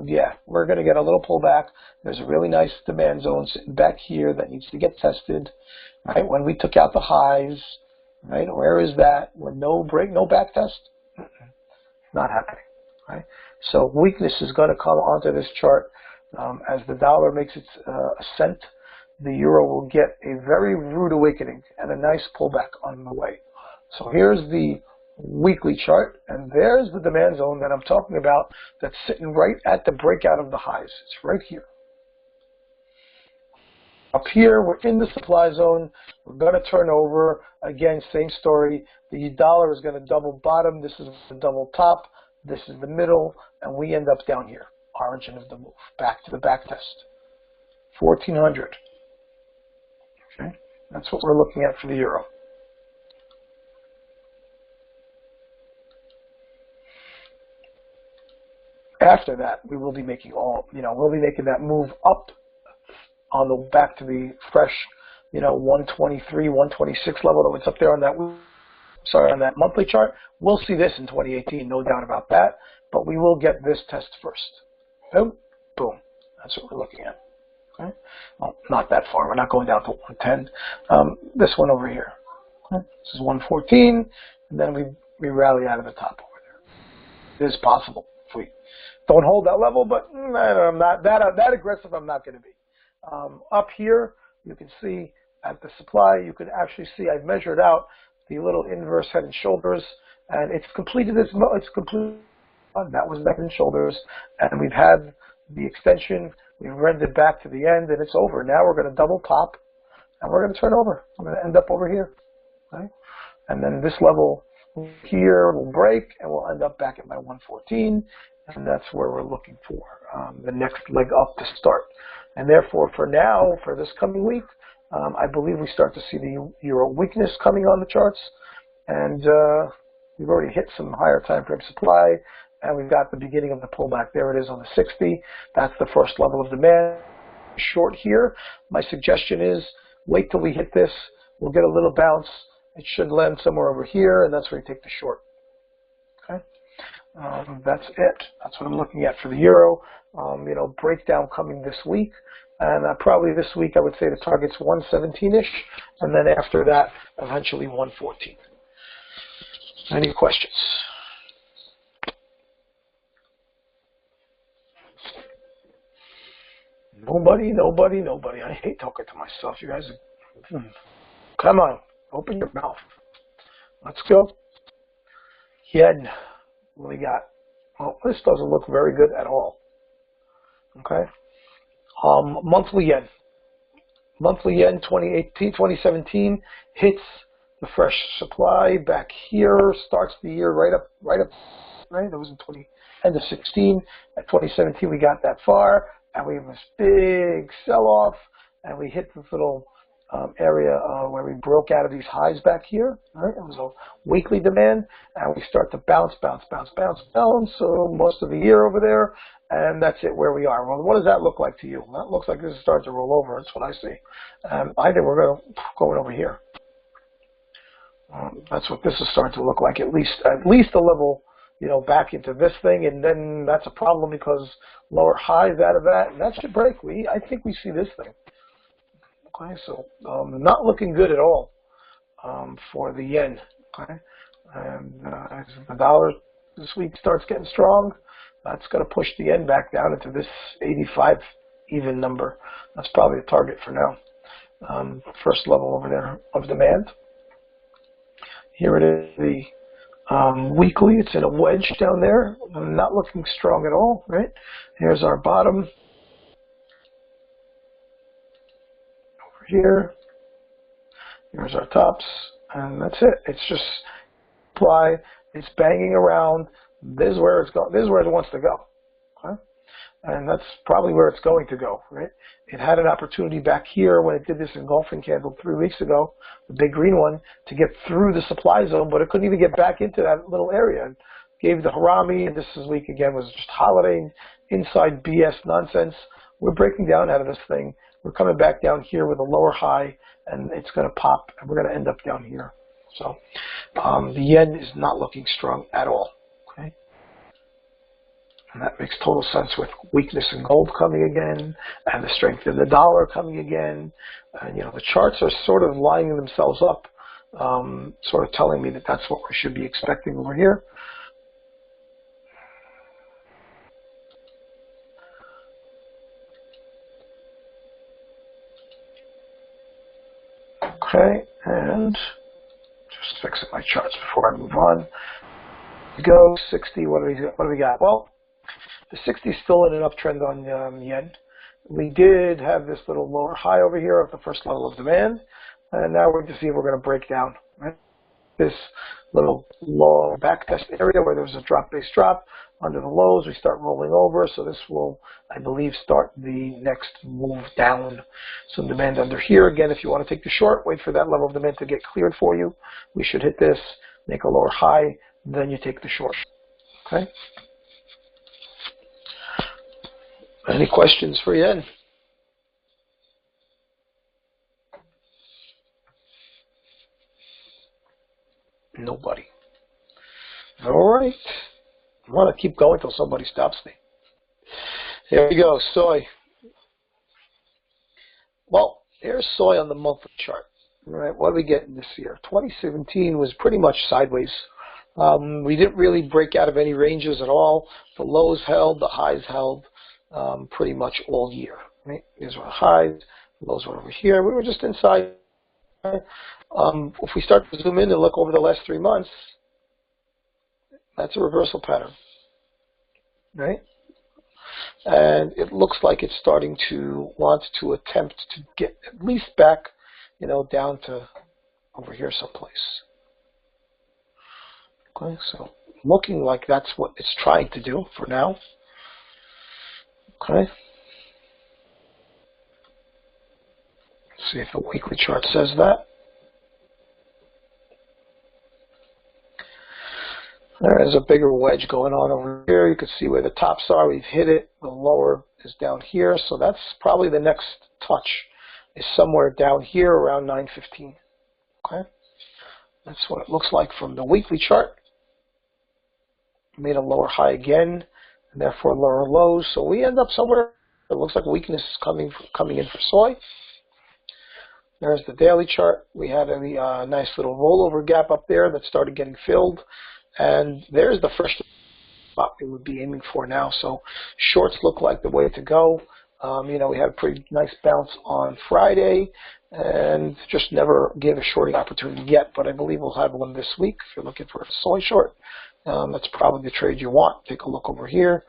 yeah, we're going to get a little pullback. There's a really nice demand zone sitting back here that needs to get tested, right? When we took out the highs. Right? Where is that? With no break, no back test? Not happening. Right? So weakness is going to come onto this chart as the dollar makes its ascent. The euro will get a very rude awakening and a nice pullback on the way. So here's the weekly chart, and there's the demand zone that I'm talking about that's sitting right at the breakout of the highs. It's right here. Up here, we're in the supply zone. We're going to turn over. Again, same story. The dollar is going to double bottom. This is the double top. This is the middle. And we end up down here. Origin of the move. Back to the back test. 1400. Okay? That's what we're looking at for the euro. after that, we will be making we'll be making that move up on the back to the fresh, 123, 126 level that was up there on that, on that monthly chart. We'll see this in 2018, no doubt about that, but we will get this test first. Boom, boom. That's what we're looking at. Okay? Well, not that far. We're not going down to 110. This one over here. Okay? This is 114, and then we rally out of the top over there. It is possible if we don't hold that level, but I'm not that aggressive. I'm not going to be. Up here, you can see at the supply, you can actually see I've measured out the little inverse head and shoulders, and it's completed it's complete. That was the head and shoulders, and we've had the extension. We've rendered back to the end, and it's over. Now we're going to double top, and we're going to turn over. I'm going to end up over here, right? And then this level here will break, and we'll end up back at my 114, and that's where we're looking for the next leg up to start. And therefore, for now, for this coming week, I believe we start to see the euro weakness coming on the charts, and we've already hit some higher time frame supply, and we've got the beginning of the pullback. There it is on the 60. That's the first level of demand. Short here, my suggestion is wait till we hit this. We'll get a little bounce. It should land somewhere over here, and that's where you take the short. Okay, that's it. That's what I'm looking at for the euro. Breakdown coming this week, and probably this week I would say the target's 117-ish, and then after that, eventually 114. Any questions? Nobody. I hate talking to myself. You guys, come on, open your mouth. Let's go. Yen, what do we got? Well, this doesn't look very good at all. Okay. Monthly yen. Monthly yen 2017 hits the fresh supply back here, starts the year right up. That was in end of 16. At 2017 we got that far, and we have this big sell-off, and we hit this little area where we broke out of these highs back here. Right? It was a weekly demand, and we start to bounce. So most of the year over there, and that's it where we are. Well, what does that look like to you? Well, that looks like this is starting to roll over. That's what I see. I think we're going over here. That's what this is starting to look like. At least a level, back into this thing, and then that's a problem because lower highs out of that, and that should break. I think we see this thing. Okay, so not looking good at all for the yen. Okay, and as the dollar this week starts getting strong, that's going to push the yen back down into this 85 even number. That's probably the target for now. First level over there of demand. Here it is, the weekly. It's in a wedge down there. Not looking strong at all. Right. Here's our bottom. Here, here's our tops, and that's it. It's just supply. It's banging around. This is where it's going. This is where it wants to go, okay? And that's probably where it's going to go, right? It had an opportunity back here when it did this engulfing candle 3 weeks ago, the big green one, to get through the supply zone, but it couldn't even get back into that little area. It gave the harami, and this week again was just holiday inside BS nonsense. We're breaking down out of this thing. We're coming back down here with a lower high, and it's going to pop, and we're going to end up down here. So the yen is not looking strong at all. Okay, and that makes total sense with weakness in gold coming again, and the strength in the dollar coming again. And the charts are sort of lining themselves up, sort of telling me that that's what we should be expecting over here. Okay, and just fixing my charts before I move on. Go 60. What do we got? Well, the 60 is still in an uptrend on yen. We did have this little lower high over here of the first level of demand, and now we're going to see if we're going to break down. Right? This little low back test area where there's a drop-based drop under the lows, we start rolling over. So this will, I believe, start the next move down. Some demand under here. Again, if you want to take the short, wait for that level of demand to get cleared for you. We should hit this, make a lower high, then you take the short. Okay. Any questions for Yen? Nobody. All right. I want to keep going till somebody stops me. Here we go, soy. Well, here's soy on the monthly chart. All right, what are we getting this year? 2017 was pretty much sideways. We didn't really break out of any ranges at all. The lows held, the highs held pretty much all year. Right? These were highs, the lows were over here. We were just inside. If we start to zoom in and look over the last 3 months, that's a reversal pattern, right? And it looks like it's starting to want to attempt to get at least back, down to over here someplace. Okay, so looking like that's what it's trying to do for now. Okay. Let's see if the weekly chart says that. There is a bigger wedge going on over here. You can see where the tops are. We've hit it. The lower is down here. So that's probably the next touch is somewhere down here around 915. Okay. That's what it looks like from the weekly chart. Made a lower high again, and therefore lower lows. So we end up somewhere. It looks like weakness is coming in for soy. There's the daily chart. We had a nice little rollover gap up there that started getting filled. And there's the first spot we would be aiming for now. So shorts look like the way to go. We had a pretty nice bounce on Friday and just never gave a shorting opportunity yet. But I believe we'll have one this week. If you're looking for a soy short, that's probably the trade you want. Take a look over here.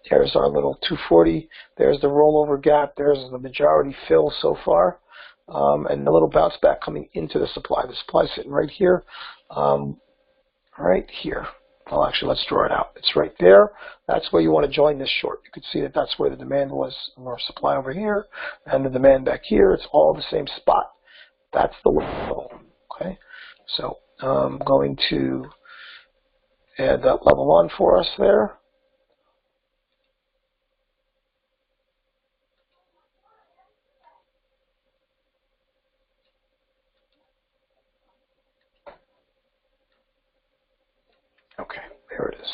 There's our little 240. There's the rollover gap. There's the majority fill so far. And a little bounce back coming into the supply. The supply's sitting right here. Right here. Well, actually, let's draw it out. It's right there. That's where you want to join this short. You can see that that's where the demand was, more supply over here, and the demand back here. It's all the same spot. That's the level. Okay. So I'm going to add that level on for us there. Okay, there it is.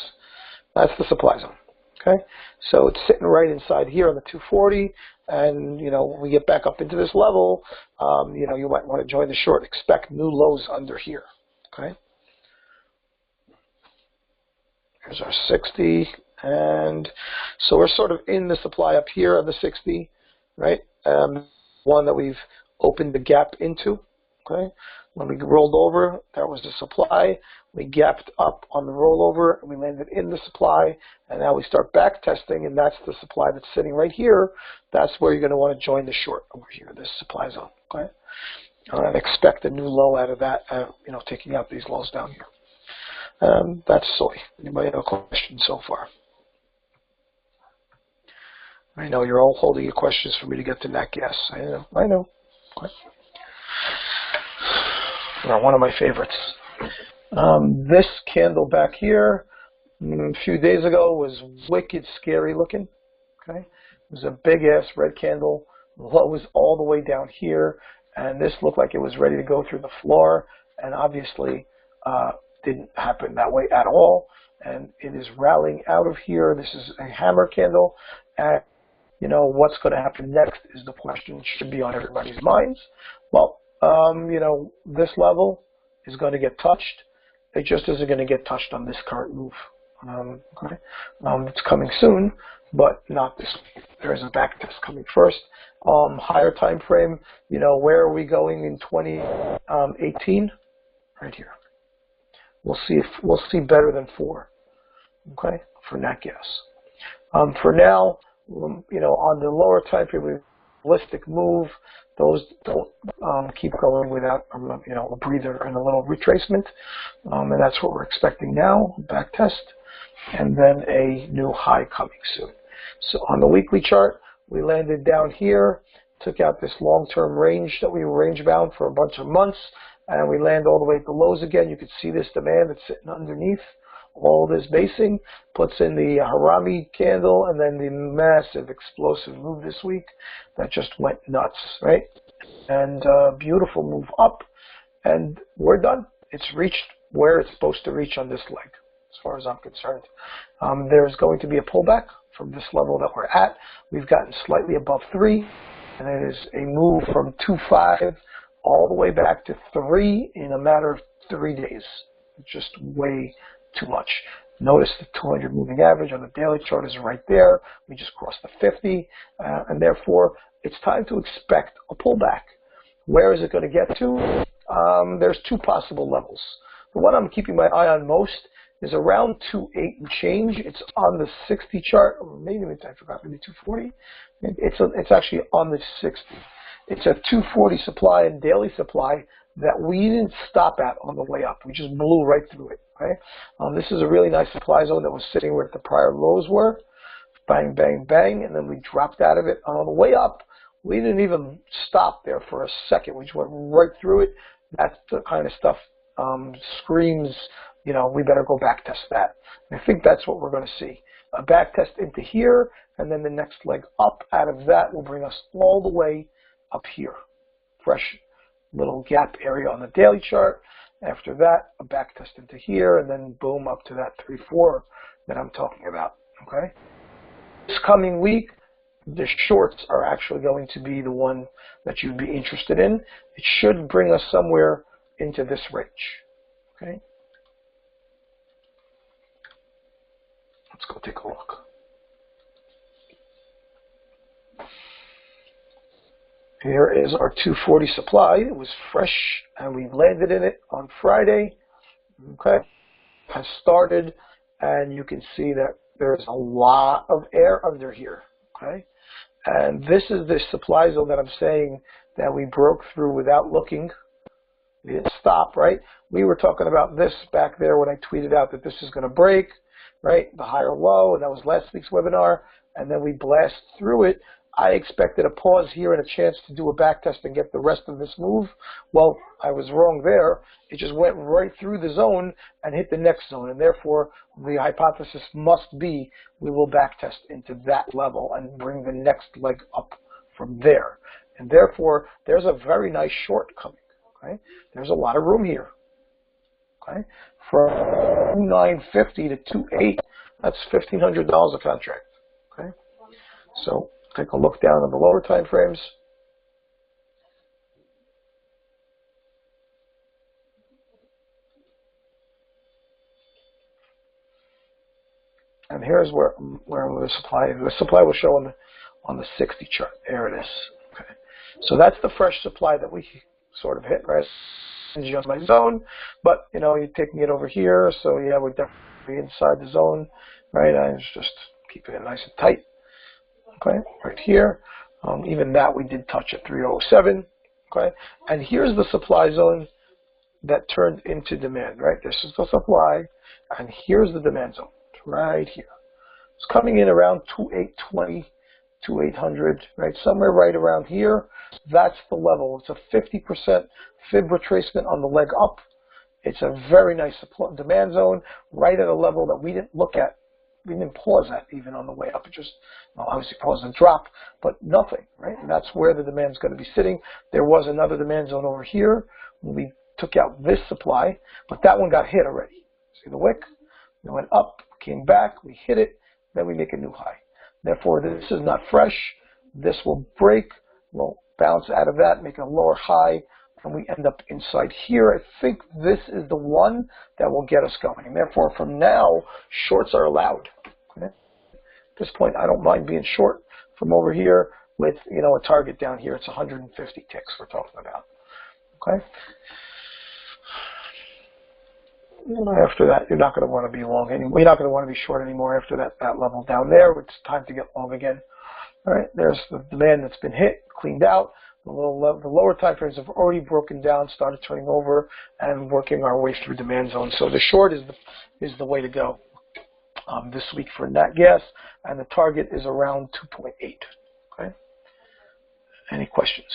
That's the supply zone. Okay, so it's sitting right inside here on the 240, and when we get back up into this level, you might want to join the short. Expect new lows under here. Okay. Here's our 60, and so we're sort of in the supply up here on the 60, right? One that we've opened the gap into. Okay. When we rolled over, that was the supply. We gapped up on the rollover, and we landed in the supply. And now we start back testing, and that's the supply that's sitting right here. That's where you're going to want to join the short over here, this supply zone. Okay, and expect a new low out of that. Taking out these lows down here. That's soy. Anybody have a question so far? I know you're all holding your questions for me to get to nat gas. I know. Okay. One of my favorites. This candle back here a few days ago was wicked scary looking. Okay, it was a big ass red candle. The low was all the way down here, and this looked like it was ready to go through the floor, and obviously didn't happen that way at all. And it is rallying out of here. This is a hammer candle, and what's going to happen next is the question should be on everybody's minds. Well, this level is going to get touched. It just isn't going to get touched on this current move. Okay, it's coming soon, but not this week. There is a back test coming first. Higher time frame. Where are we going in 2018? Right here. We'll see better than 4. Okay, for nat gas. For now, on the lower time frame, ballistic move. Those don't keep going without a breather and a little retracement, and that's what we're expecting now. Back test, and then a new high coming soon. So on the weekly chart, we landed down here, took out this long-term range that we were range bound for a bunch of months, and we land all the way at the lows again. You can see this demand that's sitting underneath. all this basing, puts in the Harami candle, and then the massive explosive move this week that just went nuts, right? And beautiful move up, and we're done. It's reached where it's supposed to reach on this leg, as far as I'm concerned. There's going to be a pullback from this level that we're at. We've gotten slightly above 3, and it is a move from 2.5 all the way back to 3 in a matter of 3 days. It's just way too much. Notice the 200 moving average on the daily chart is right there. We just crossed the 50, and therefore it's time to expect a pullback. Where is it going to get to? There's 2 possible levels. The one I'm keeping my eye on most is around 2.8 and change. It's on the 60 chart, or maybe I forgot, maybe 240. It's actually on the 60. It's a 240 supply and daily supply that we didn't stop at on the way up. We just blew right through it. Right? This is a really nice supply zone that was sitting where the prior lows were. Bang, bang, bang, and then we dropped out of it. On the way up, we didn't even stop there for a second. We just went right through it. That's the kind of stuff screams, we better go back test that. And I think that's what we're going to see. A back test into here, and then the next leg up out of that will bring us all the way up here. Fresh little gap area on the daily chart. After that, a back test into here, and then boom, up to that 3-4 that I'm talking about. Okay. This coming week, the shorts are actually going to be the one that you'd be interested in. It should bring us somewhere into this range. Okay. Let's go take a look. Here is our 240 supply. It was fresh, and we landed in it on Friday. Okay, has started, and you can see that there's a lot of air under here. Okay, and this is the supply zone that I'm saying that we broke through without looking. We didn't stop, right? We were talking about this back there when I tweeted out that this is going to break, right? The higher low, and that was last week's webinar, and then we blast through it. I expected a pause here and a chance to do a back test and get the rest of this move. Well, I was wrong there. It just went right through the zone and hit the next zone, and therefore the hypothesis must be we will back test into that level and bring the next leg up from there. And therefore, there's a very nice short coming. Okay, there's a lot of room here. Okay, from 950 to 28, that's $1,500 a contract. Okay, so take a look down on the lower time frames. And here's where the supply will show on the 60 chart. There it is. Okay, so that's the fresh supply that we sort of hit, right? Just my zone, but you're taking it over here, so yeah, we're definitely inside the zone, right? I was just keeping it nice and tight. Okay, right here. Even that we did touch at 307. Okay, and here's the supply zone that turned into demand, right? This is the supply, and here's the demand zone. It's right here. It's coming in around 2820, 2800, right? Somewhere right around here. That's the level. It's a 50% fib retracement on the leg up. It's a very nice demand zone, right at a level that we didn't look at. We didn't pause at even on the way up. It just, obviously pause and drop, but nothing, right? And that's where the demand's going to be sitting. There was another demand zone over here when we took out this supply, but that one got hit already. See the wick? It went up, came back, we hit it, then we make a new high. Therefore, this is not fresh. This will break, we'll bounce out of that, make a lower high, and we end up inside here. I think this is the one that will get us going. And therefore, from now, shorts are allowed. Okay? At this point, I don't mind being short from over here with, a target down here. It's 150 ticks we're talking about. Okay? After that, you're not going to want to be long anymore. You're not going to want to be short anymore after that level down there. It's time to get long again. All right, there's the demand that's been hit, cleaned out. The lower time frames have already broken down, started turning over, and working our way through demand zone. So the short is the way to go this week for nat gas, and the target is around 2.8. Okay. Any questions?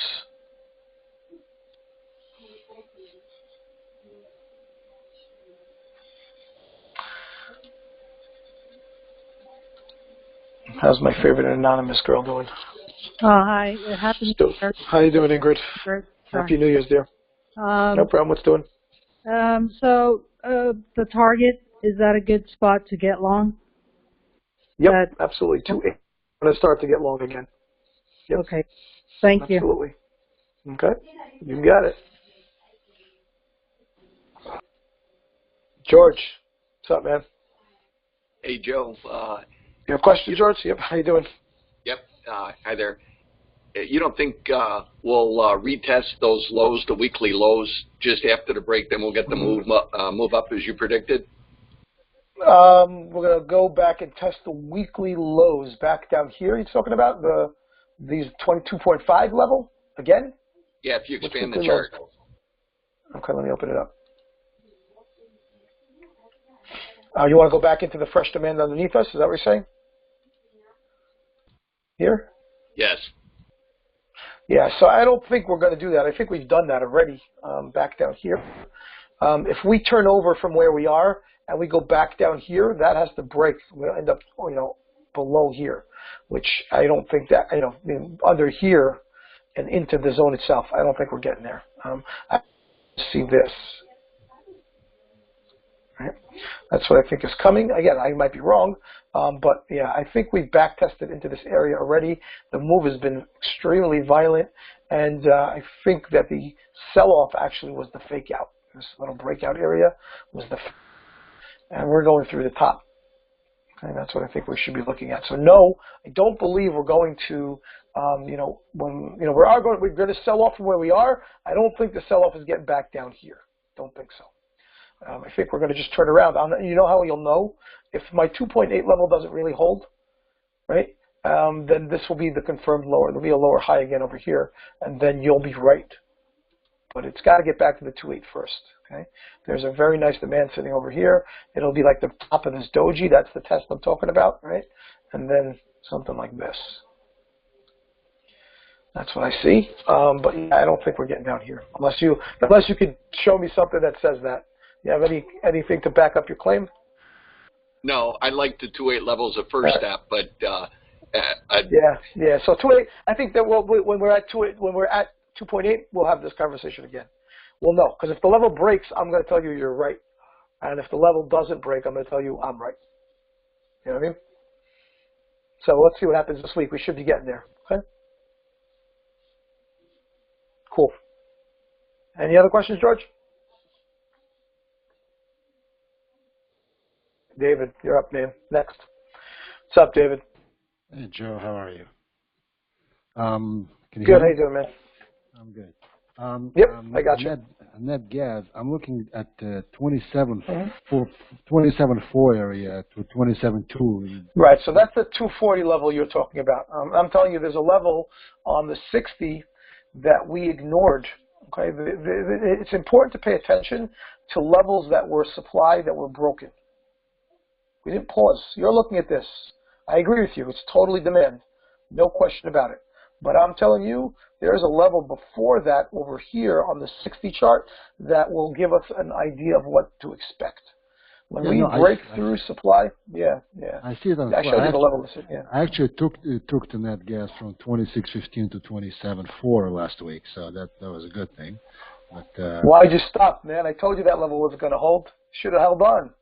How's my favorite anonymous girl doing? Hi. It happened. How you doing, Ingrid? Sorry. Happy New Year's, dear. No problem. What's doing? The target, is that a good spot to get long? Yep, absolutely. 2-8. I'm going to start to get long again. Yep. Okay. Thank you. Absolutely. Okay. You got it. George, what's up, man? Hey, Joe. You have questions, George? Yep. How you doing? Yep. Hi there. You don't think we'll retest those lows, the weekly lows, just after the break? Then we'll get the move up as you predicted. We're gonna go back and test the weekly lows back down here. You're talking about these 22.5 level again? Yeah, if you expand the chart. Lows? Okay, let me open it up. You want to go back into the fresh demand underneath us? Is that what you're saying? Here? Yes. Yeah, so I don't think we're going to do that. I think we've done that already back down here. If we turn over from where we are and we go back down here, that has to break. We'll end up, below here, which I don't think that, under here and into the zone itself, I don't think we're getting there. I see this. Right? That's what I think is coming. Again, I might be wrong, but yeah, I think we've back tested into this area already. The move has been extremely violent, and I think that the sell-off actually was the fake out. This little breakout area was and we're going through the top. Okay, that's what I think we should be looking at. So no, I don't believe we're going to, we're going to sell off from where we are. I don't think the sell-off is getting back down here. Don't think so. I think we're going to just turn around. You know how you'll know? If my 2.8 level doesn't really hold, right, then this will be the confirmed lower. There'll be a lower high again over here, and then you'll be right. But it's got to get back to the 2.8 first. Okay? There's a very nice demand sitting over here. It'll be like the top of this doji. That's the test I'm talking about, right? And then something like this. That's what I see. But yeah, I don't think we're getting down here. Unless you could show me something that says that. You have anything to back up your claim? No, I like the 2.8 levels a first step, but yeah. So 2.8. I think that when we're at 2.8, we'll have this conversation again. We'll know, because if the level breaks, I'm going to tell you you're right, and if the level doesn't break, I'm going to tell you I'm right. You know what I mean? So let's see what happens this week. We should be getting there. Okay. Cool. Any other questions, George? David, you're up, man. Next. What's up, David? Hey, Joe. How are you? Can you good. How you doing, man? I'm good. Yep, I got you. Net gas. I'm looking at 27.4 area to 27.2. Right. So that's the 240 level you're talking about. I'm telling you, there's a level on the 60 that we ignored. Okay. It's important to pay attention to levels that were supply that were broken. We didn't pause. You're looking at this. I agree with you. It's totally demand. No question about it. But I'm telling you, there's a level before that over here on the 60 chart that will give us an idea of what to expect. When we break through supply, I see it on I showed you the level. I actually took the net gas from 26.15 to 27.4 last week, so that was a good thing. But why'd you stop, man? I told you that level wasn't going to hold. Should have held on.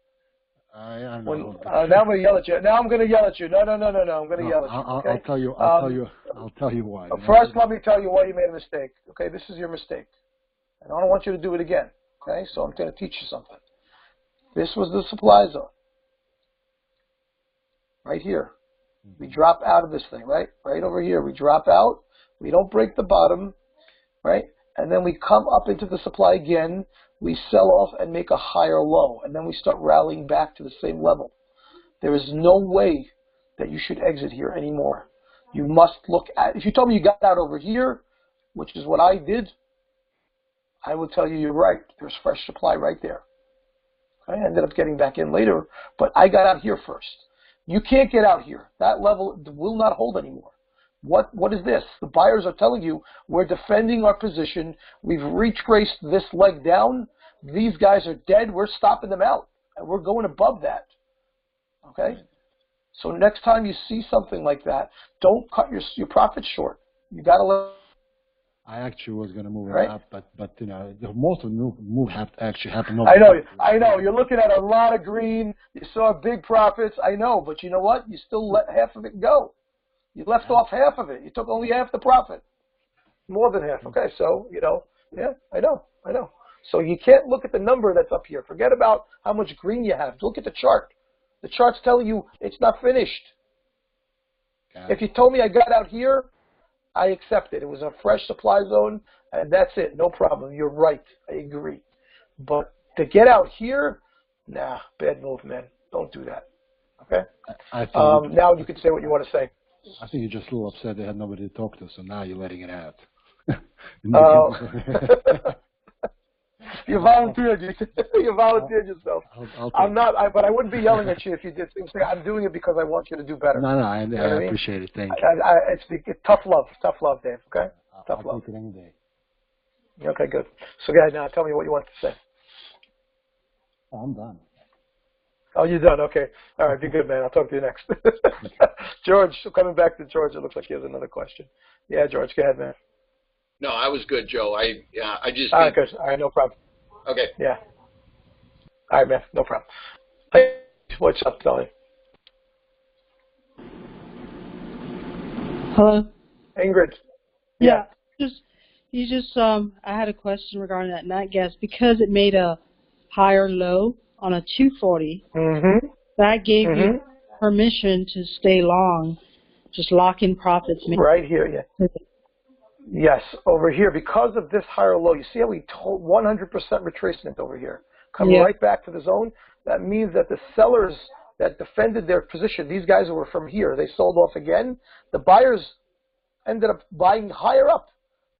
I don't know. Now I'm going to yell at you. Now I'm going to yell at you. No. I'm going to yell at you. Okay? I'll tell you why. First, let me tell you why you made a mistake. Okay, this is your mistake, and I don't want you to do it again. Okay, so I'm going to teach you something. This was the supply zone, right here. We drop out of this thing, right? Right over here. We drop out. We don't break the bottom, right? And then we come up into the supply again. We sell off and make a higher low, and then we start rallying back to the same level. There is no way that you should exit here anymore. You must look at, if you told me you got out over here, which is what I did, I would tell you you're right. There's fresh supply right there. I ended up getting back in later, but I got out here first. You can't get out here. That level will not hold anymore. What is this? The buyers are telling you we're defending our position. We've retraced this leg down. These guys are dead. We're stopping them out, and we're going above that. Okay? So next time you see something like that, don't cut your profits short. You got to let. I actually was going to move it Right. up, but most of the move actually happened. I know. You're looking at a lot of green. You saw big profits. I know, but you know what? You still let half of it go. You left off half of it. You took only half the profit. More than half. Okay, so, yeah, I know. So you can't look at the number that's up here. Forget about how much green you have. Look at the chart. The chart's telling you it's not finished. If you told me I got out here, I accept it. It was a fresh supply zone, and that's it. No problem. You're right. I agree. But to get out here, nah, bad move, man. Don't do that. Okay? I think now you can say what you want to say. I think you're just a little upset they had nobody to talk to, so now you're letting it out. You volunteered. You volunteered yourself. I'm not, but I wouldn't be yelling at you if you did things. I'm doing it because I want you to do better. No, I appreciate it. Thank you. It's tough love, Dave. Okay, tough love. I'll take it any day. Okay, good. So, guys, now tell me what you want to say. Oh, I'm done. Oh, you're done. Okay. All right. Be good, man. I'll talk to you next. George, coming back to George, it looks like he has another question. Yeah, George, go ahead, man. No, I was good, Joe. I just. All right, good. All right, no problem. Okay. Yeah. All right, man. No problem. Hey, what's up, Dolly? Hello. Ingrid. Yeah. I had a question regarding that nat gas because it made a higher low on a 240. Mm-hmm. That gave you permission to stay long, just lock in profits. Right here, yeah. Yes, over here, because of this higher low, you see how we told 100% retracement over here. Coming right back to the zone, that means that the sellers that defended their position, these guys who were from here, they sold off again. The buyers ended up buying higher up.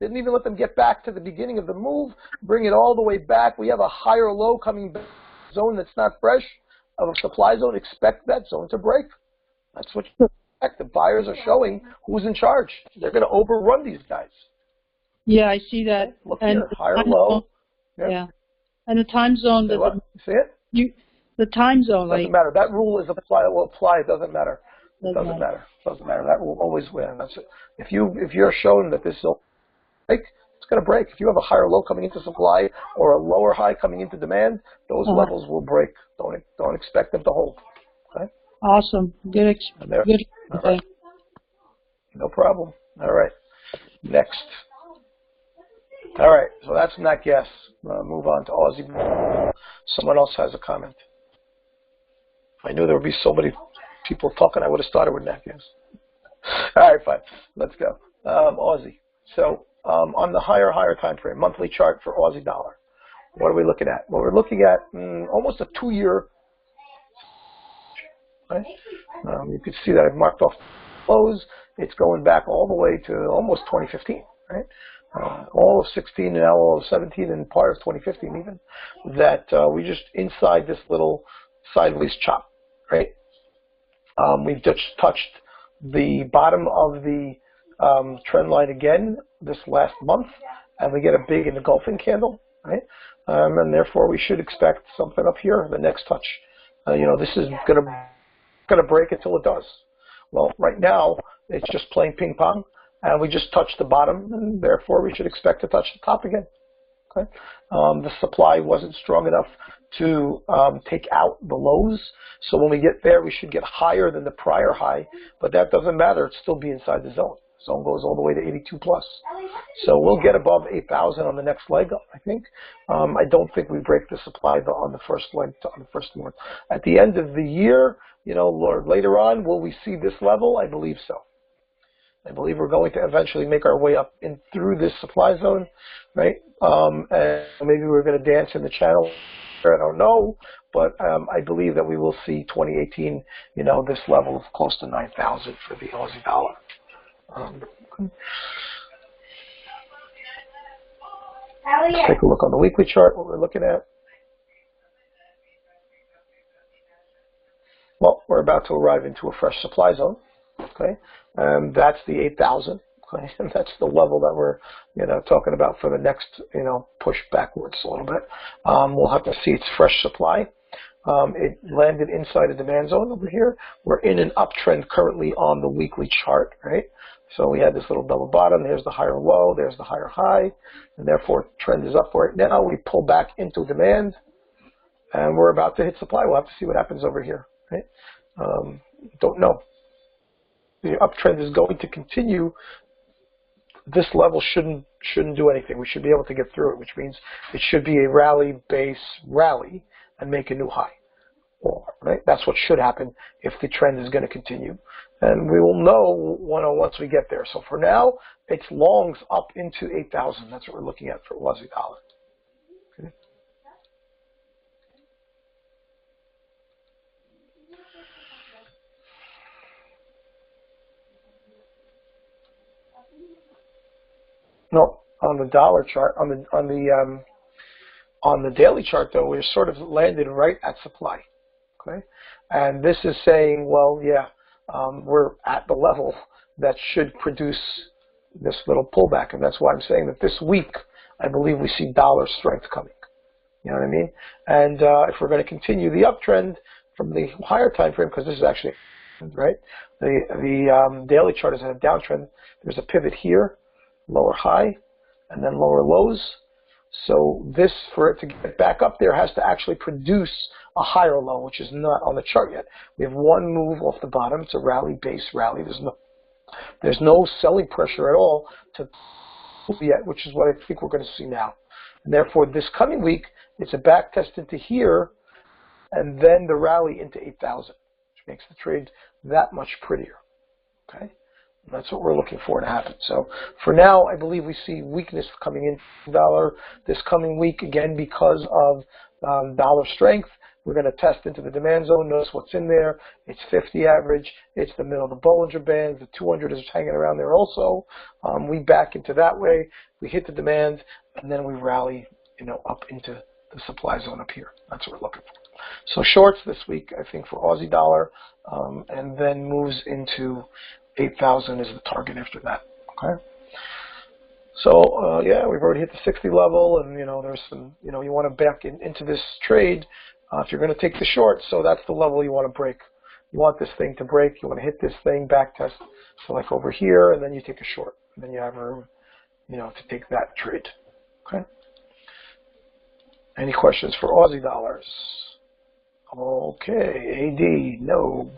Didn't even let them get back to the beginning of the move, bring it all the way back. We have a higher low coming back, zone that's not fresh, of a supply zone. Expect that zone to break. That's what you expect. The buyers are showing who's in charge. They're going to overrun these guys. Yeah, I see that. Look here, higher low. Yeah. And the time zone doesn't. See it? The time zone doesn't matter. That rule is will apply. It doesn't matter. It doesn't matter. Doesn't matter. That will always win. That's it. If you're shown that this will break, it's going to break. If you have a higher low coming into supply or a lower high coming into demand, those levels will break. Don't expect them to hold. Okay. Awesome. Good. All right. No problem. All right. Next. All right. So that's nat gas. Move on to Aussie. Someone else has a comment. If I knew there would be so many people talking, I would have started with nat gas. All right, fine. Let's go. Aussie. So on the higher time frame, monthly chart for Aussie dollar. What are we looking at? Well, we're looking at almost a 2-year. Right? You can see that I've marked off close. It's going back all the way to almost 2015, right? All of 16 and now all of 17 and part of 2015 even. That we just inside this little sideways chop, right? We've just touched the bottom of the trend line again this last month, and we get a big engulfing candle, right? And therefore we should expect something up here, the next touch. This is going to break until it does. Well, right now it's just playing ping pong, and we just touched the bottom, and therefore we should expect to touch the top again. Okay, the supply wasn't strong enough to take out the lows, so when we get there, we should get higher than the prior high, but that doesn't matter. It'll still be inside the zone. Zone goes all the way to 82 plus. So we'll get above 8,000 on the next leg up, I think. I don't think we break the supply on the first leg, on the first one. At the end of the year, or later on, will we see this level? I believe so. I believe we're going to eventually make our way up in through this supply zone, right? And maybe we're going to dance in the channel. I don't know, but I believe that we will see 2018, this level of close to 9,000 for the Aussie dollar. Let's take a look on the weekly chart, what we're looking at. Well, we're about to arrive into a fresh supply zone. Okay, that's the 8,000. Okay, and that's the level that we're, talking about for the next, push backwards a little bit. We'll have to see its fresh supply. It landed inside a demand zone over here. We're in an uptrend currently on the weekly chart, right? So we had this little double bottom. There's the higher low. There's the higher high. And therefore, trend is upward. Now we pull back into demand, and we're about to hit supply. We'll have to see what happens over here, right? Don't know. The uptrend is going to continue. This level shouldn't do anything. We should be able to get through it, which means it should be a rally base rally and make a new high. Right? That's what should happen if the trend is going to continue. And we will know once we get there. So for now, it's longs up into 8,000. That's what we're looking at for Aussie dollar. Okay. No, on the dollar chart, on the daily chart though, we're sort of landed right at supply. Okay, and this is saying, well, yeah, we're at the level that should produce this little pullback, and that's why I'm saying that this week I believe we see dollar strength coming. You know what I mean? And if we're going to continue the uptrend from the higher time frame, because this is actually right, the daily chart is in a downtrend. There's a pivot here, lower high, and then lower lows. So this, for it to get back up there, has to actually produce a higher low, which is not on the chart yet. We have one move off the bottom. It's a rally, base rally. There's no selling pressure at all to yet, which is what I think we're going to see now. And therefore, this coming week, it's a back test into here, and then the rally into 8,000, which makes the trade that much prettier. Okay. That's what we're looking for to happen. So for now, I believe we see weakness coming in dollar this coming week, again, because of dollar strength. We're going to test into the demand zone. Notice what's in there. It's 50 average. It's the middle of the Bollinger Band. The 200 is hanging around there also. We back into that way. We hit the demand, and then we rally, up into the supply zone up here. That's what we're looking for. So shorts this week, I think, for Aussie dollar, and then moves into 8,000 is the target after that. Okay. So yeah, we've already hit the 60 level, and there's some, you want to back into this trade if you're going to take the short. So that's the level you want to break. You want this thing to break. You want to hit this thing, back test, so like over here, and then you take a short, and then you have room, to take that trade. Okay. Any questions for Aussie dollars? Okay, AD, no.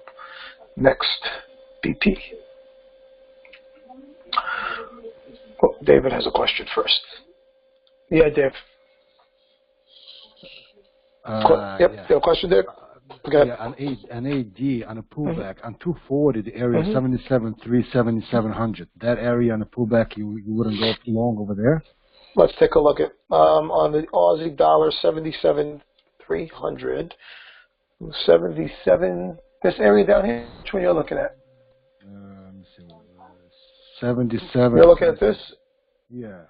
Next, BP. Oh, David has a question first. Yeah, Dave. Yep, yeah. you have a question, Dave? Okay. Yeah, an AD on a pullback on 240, the area 77.3, 7700. That area on a pullback, you wouldn't go too long over there. Let's take a look at on the Aussie dollar 77,300, 77. This area down here. Which one you're looking at? 77. You're looking at this? Yeah.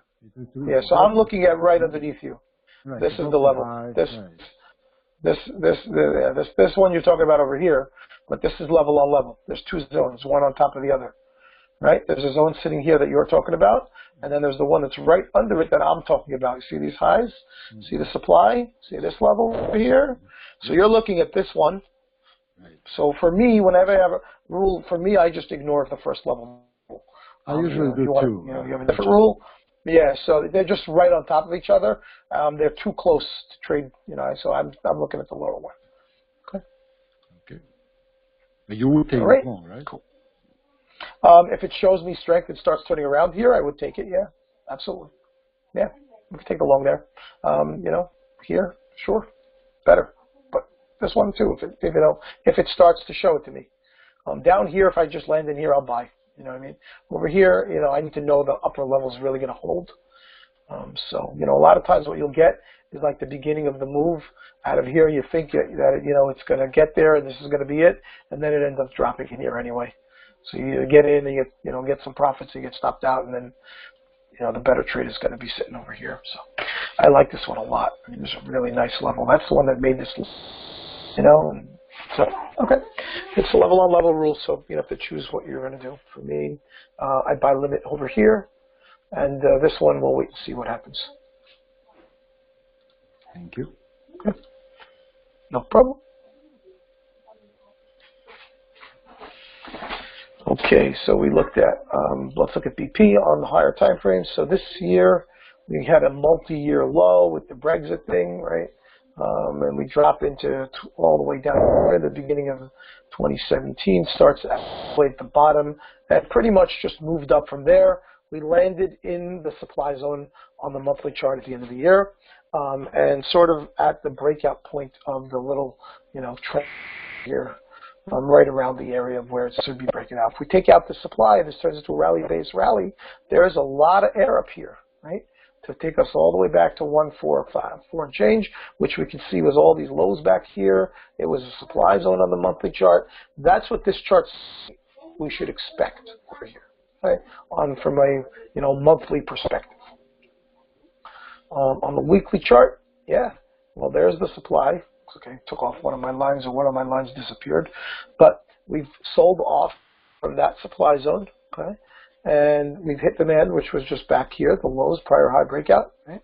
Yeah, so I'm looking at right underneath you. Right. This is the level. High, This one you're talking about over here, but this is level on level. There's two zones, one on top of the other. Right? There's a zone sitting here that you're talking about, and then there's the one that's right under it that I'm talking about. You see these highs? See the supply? See this level over here? So you're looking at this one. So for me, whenever I have a rule, for me, I just ignore the first level. I usually do too. You have a different rule. Yeah, so they're just right on top of each other. They're too close to trade, so I'm looking at the lower one. Okay. Okay. But you would take it long, right? Cool. If it shows me strength and starts turning around here, I would take it. Yeah, absolutely. Yeah, we can take the long there. Here, sure, better. But this one too, if it starts to show it to me. Down here, if I just land in here, I'll buy. You know what I mean? Over here, I need to know the upper level is really going to hold. So, a lot of times what you'll get is like the beginning of the move. Out of here, you think that, it's going to get there and this is going to be it, and then it ends up dropping in here anyway. So you get in and you get some profits, you get stopped out, and then, the better trade is going to be sitting over here. So I like this one a lot. I mean, there's a really nice level. That's the one that made this, So, okay. It's a level on level rule, so you have to choose what you're going to do. For me, I buy limit over here, and this one we'll wait and see what happens. Thank you. Okay. No problem. Okay, so we looked at, let's look at BP on the higher time frames. So this year, we had a multi-year low with the Brexit thing, right? And we drop into all the way down at the beginning of 2017, starts at the bottom, and pretty much just moved up from there. We landed in the supply zone on the monthly chart at the end of the year, and sort of at the breakout point of the little, trend here. Right around the area of where it should be breaking out. If we take out the supply, this turns into a rally-based rally. There is a lot of air up here, right, to take us all the way back to 145, and change, which we can see was all these lows back here. It was a supply zone on the monthly chart. That's what this chart we should expect over here, right, from a monthly perspective. On the weekly chart, yeah, well, there's the supply. Okay, took off one of my lines, or one of my lines disappeared, but we've sold off from that supply zone, okay, and we've hit demand, which was just back here, the lows, prior high breakout, right,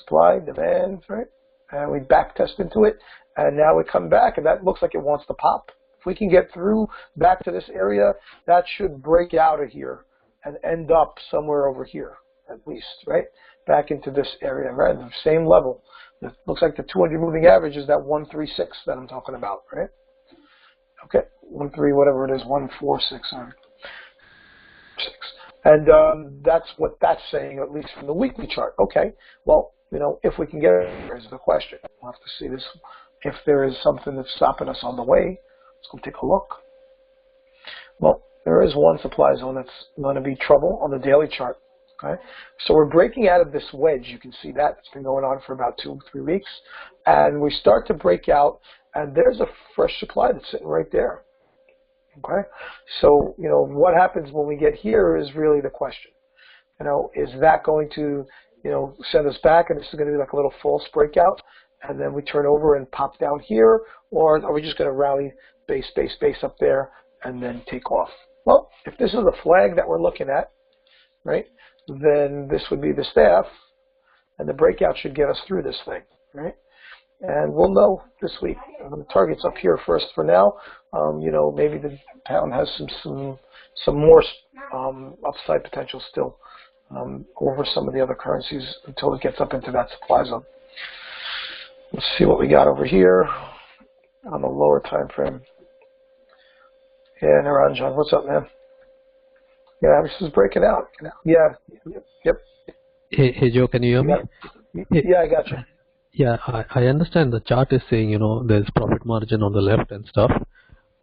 supply, demand, right, and we back test into it, and now we come back, and that looks like it wants to pop. If we can get through back to this area, that should break out of here and end up somewhere over here, at least, right, back into this area, right, the same level. It looks like the 200 moving average is that 136 that I'm talking about, right? Okay, 13, whatever it is, 146, sorry. 6. And that's what that's saying, at least from the weekly chart. Okay, well, if we can get it, here's the question. We'll have to see this. If there is something that's stopping us on the way, let's go take a look. Well, there is one supply zone that's going to be trouble on the daily chart. Okay, so we're breaking out of this wedge. You can see that it's been going on for about 2 or 3 weeks, and we start to break out, and there's a fresh supply that's sitting right there. Okay, so what happens when we get here is really the question. Is that going to send us back, and this is going to be like a little false breakout, and then we turn over and pop down here, or are we just going to rally base up there and then take off? Well, if this is the flag that we're looking at, right, then this would be the staff, and the breakout should get us through this thing, right? And we'll know this week. The target's up here first for now. Maybe the pound has some more upside potential still over some of the other currencies until it gets up into that supply zone. Let's see what we got over here on the lower time frame. Yeah, Naranjan, what's up, man? Yeah, this is breaking out. Yeah. Yep. Hey Joe, can you hear me? Yeah, I got you. Yeah, I understand the chart is saying, there's profit margin on the left and stuff.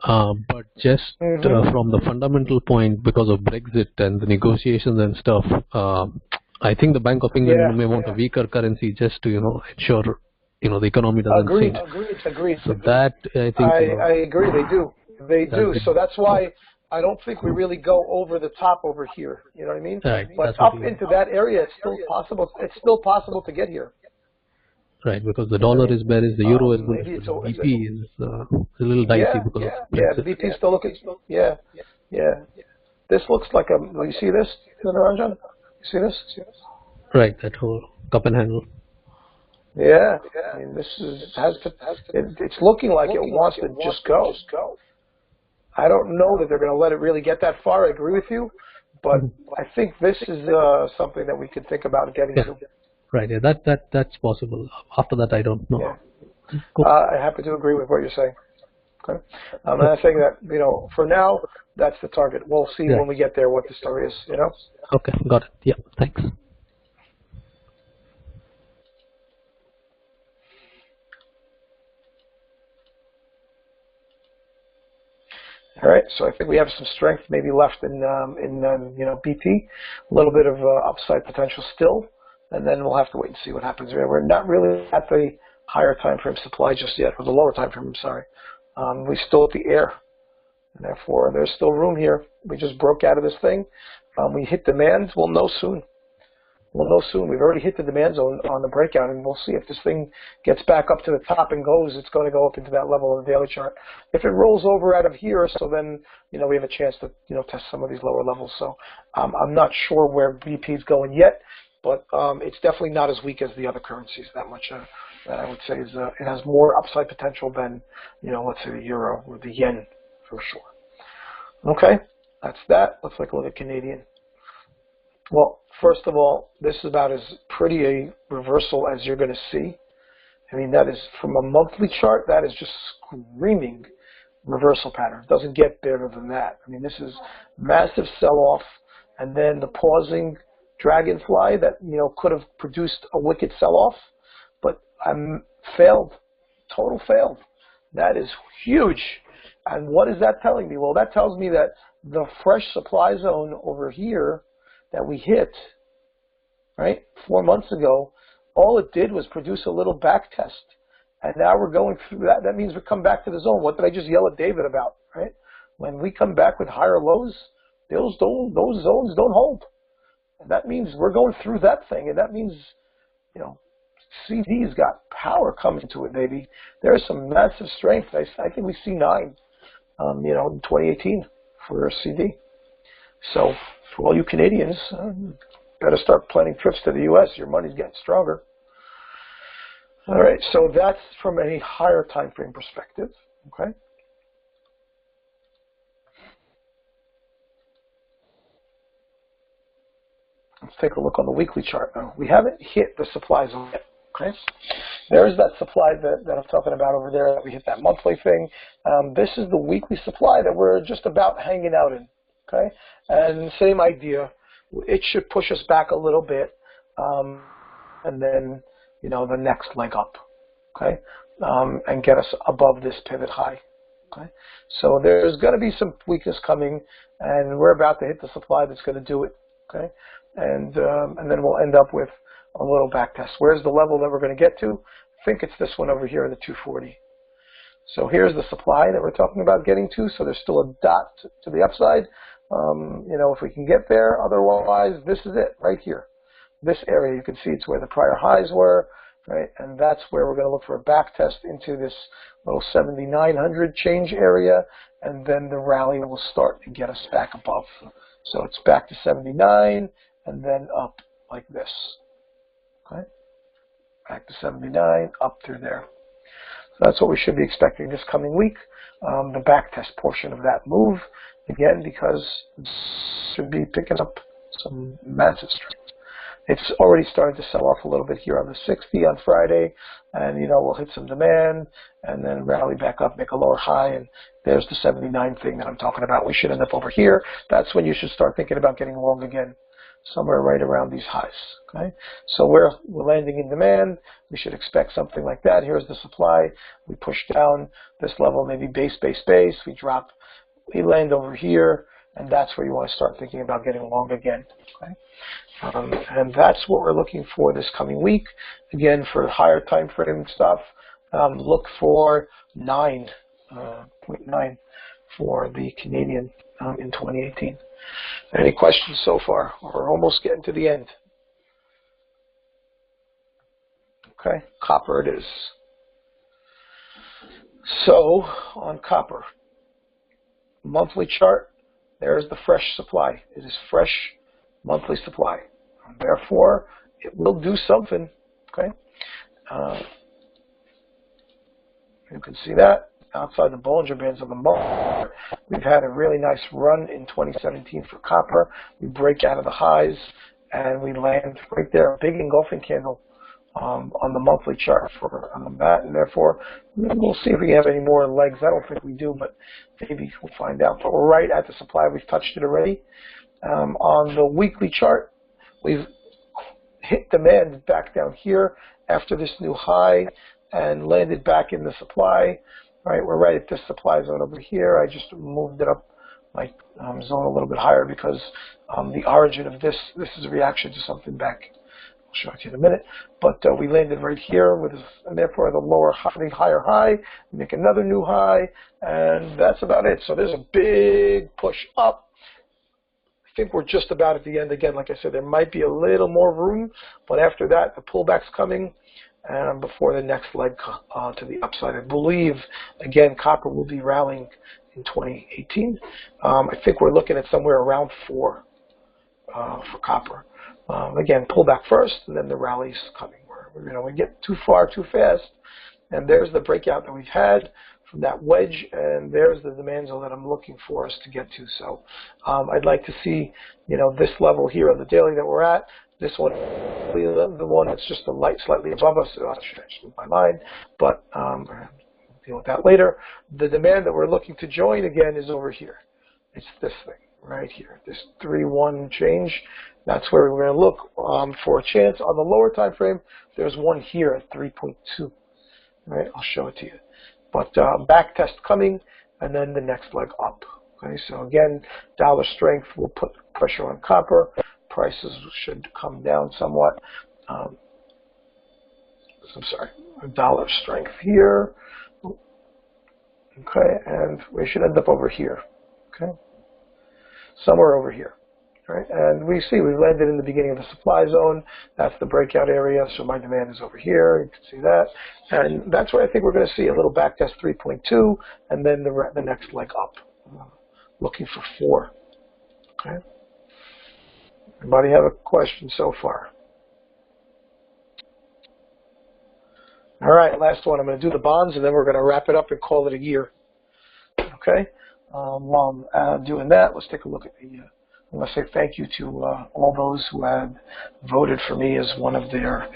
But just from the fundamental point, because of Brexit and the negotiations and stuff, I think the Bank of England may want a weaker currency just to, ensure, the economy doesn't change. Agreed. So that, I think... I agree, they do. They do. So that's why I don't think we really go over the top over here. You know what I mean? Right. But up into that area, it's still possible. It's still possible to get here. Right, because the dollar is bearish, the euro is bullish, but the BP is a little dicey because of Brexit. The BP is still looking. Yeah. This looks like a. You see this, Naranjan? You see this? Right, that whole cup and handle. Yeah. I mean, this it's looking like it wants to just go. I don't know that they're going to let it really get that far. I agree with you, but I think this is something that we could think about getting to. Right, yeah, that's possible. After that, I don't know. Yeah. Cool. I happen to agree with what you're saying. Okay. And I think that, for now, that's the target. We'll see when we get there what the story is, Okay, got it. Yeah, thanks. All right, so I think we have some strength maybe left in BP, a little bit of upside potential still, and then we'll have to wait and see what happens. We're not really at the higher time frame supply just yet, or the lower time frame, I'm sorry. We're still at the air, and therefore there's still room here. We just broke out of this thing. We hit demand. We'll know soon. We've already hit the demand zone on the breakout, and we'll see if this thing gets back up to the top and goes. It's going to go up into that level of the daily chart. If it rolls over out of here, so then we have a chance to test some of these lower levels. So I'm not sure where BP is going yet, but it's definitely not as weak as the other currencies. That much that I would say is it has more upside potential than, let's say the euro or the yen for sure. Okay, that's that. Let's take a look at Canadian. Well, first of all, this is about as pretty a reversal as you're going to see. I mean, that is from a monthly chart, that is just screaming reversal pattern. It doesn't get better than that. I mean, this is massive sell-off, and then the pausing dragonfly that, could have produced a wicked sell-off, but failed, total failed. That is huge. And what is that telling me? Well, that tells me that the fresh supply zone over here that we hit, right, 4 months ago, all it did was produce a little back test. And now we're going through that. That means we come back to the zone. What did I just yell at David about, right? When we come back with higher lows, those zones don't hold. And that means we're going through that thing. And that means, CD's got power coming to it, baby. There's some massive strength. I think we see 9, in 2018 for CD. So for all you Canadians, better start planning trips to the U.S. Your money's getting stronger. All right, so that's from a higher time frame perspective. Okay. Let's take a look on the weekly chart now. We haven't hit the supply zone yet. Okay. There's that supply that I'm talking about over there. That we hit that monthly thing. This is the weekly supply that we're just about hanging out in. Okay. And same idea. It should push us back a little bit, and then the next leg up, okay, and get us above this pivot high, okay. So there's going to be some weakness coming, and we're about to hit the supply that's going to do it, okay, and then we'll end up with a little back test. Where's the level that we're going to get to? I think it's this one over here, the 240. So here's the supply that we're talking about getting to. So there's still a dot to the upside. If we can get there, otherwise, this is it right here. This area, you can see it's where the prior highs were, right? And that's where we're going to look for a back test into this little 7,900 change area, and then the rally will start to get us back above. So it's back to 79, and then up like this, okay? Back to 79, up through there. So that's what we should be expecting this coming week, the back test portion of that move, again, because it should be picking up some massive strength. It's already started to sell off a little bit here on the 60 on Friday, and we'll hit some demand and then rally back up, make a lower high, and there's the 79 thing that I'm talking about. We should end up over here. That's when you should start thinking about getting long again, somewhere right around these highs. Okay, so we're landing in demand. We should expect something like that. Here's the supply. We push down this level, maybe base. We drop. We land over here, and that's where you want to start thinking about getting long again. Okay. And that's what we're looking for this coming week. Again, for higher time frame stuff, look for 9.9 for the Canadian in 2018. Any questions so far? We're almost getting to the end. Okay, copper it is. So on copper, monthly chart, there's the fresh supply. It is fresh monthly supply. Therefore, it will do something. Okay, you can see that outside the Bollinger Bands of the month. We've had a really nice run in 2017 for copper. We break out of the highs and we land right there, a big engulfing candle on the monthly chart for that, and therefore we'll see if we have any more legs. I don't think we do, but maybe we'll find out. But we're right at the supply. We've touched it already. On the weekly chart, we've hit demand back down here after this new high and landed back in the supply. All right, we're right at this supply zone over here. I just moved it up my zone a little bit higher because the origin of this is a reaction to something back. I'll show it to you in a minute. But we landed right here with, and therefore the higher high, make another new high, and that's about it. So there's a big push up. I think we're just about at the end again. Like I said, there might be a little more room, but after that, the pullback's coming. And before the next leg to the upside, I believe, again, copper will be rallying in 2018. I think we're looking at somewhere around 4 for copper. Again, pullback first, and then the rally's coming. We get too far too fast, and there's the breakout that we've had from that wedge, and there's the demand zone that I'm looking for us to get to. So I'd like to see, this level here on the daily that we're at. This one, the one that's just a light slightly above us. So I should actually my mind, but we'll deal with that later. The demand that we're looking to join again is over here. It's this thing right here, this 3-1 change. That's where we're going to look for a chance. On the lower time frame, there's one here at 3.2. Right, I'll show it to you. But back test coming, and then the next leg up. Okay, so again, dollar strength will put pressure on copper. Prices should come down somewhat. I'm sorry, dollar strength here. Okay, and we should end up over here. Okay, somewhere over here. Right, and we see we've landed in the beginning of the supply zone. That's the breakout area, so my demand is over here. You can see that. And that's where I think we're going to see a little back test 3.2, and then the next leg up. Looking for 4. Okay. Anybody have a question so far? All right, last one. I'm going to do the bonds, and then we're going to wrap it up and call it a year. Okay. While I'm doing that, let's take a look at the... I want to say thank you to all those who had voted for me as one of their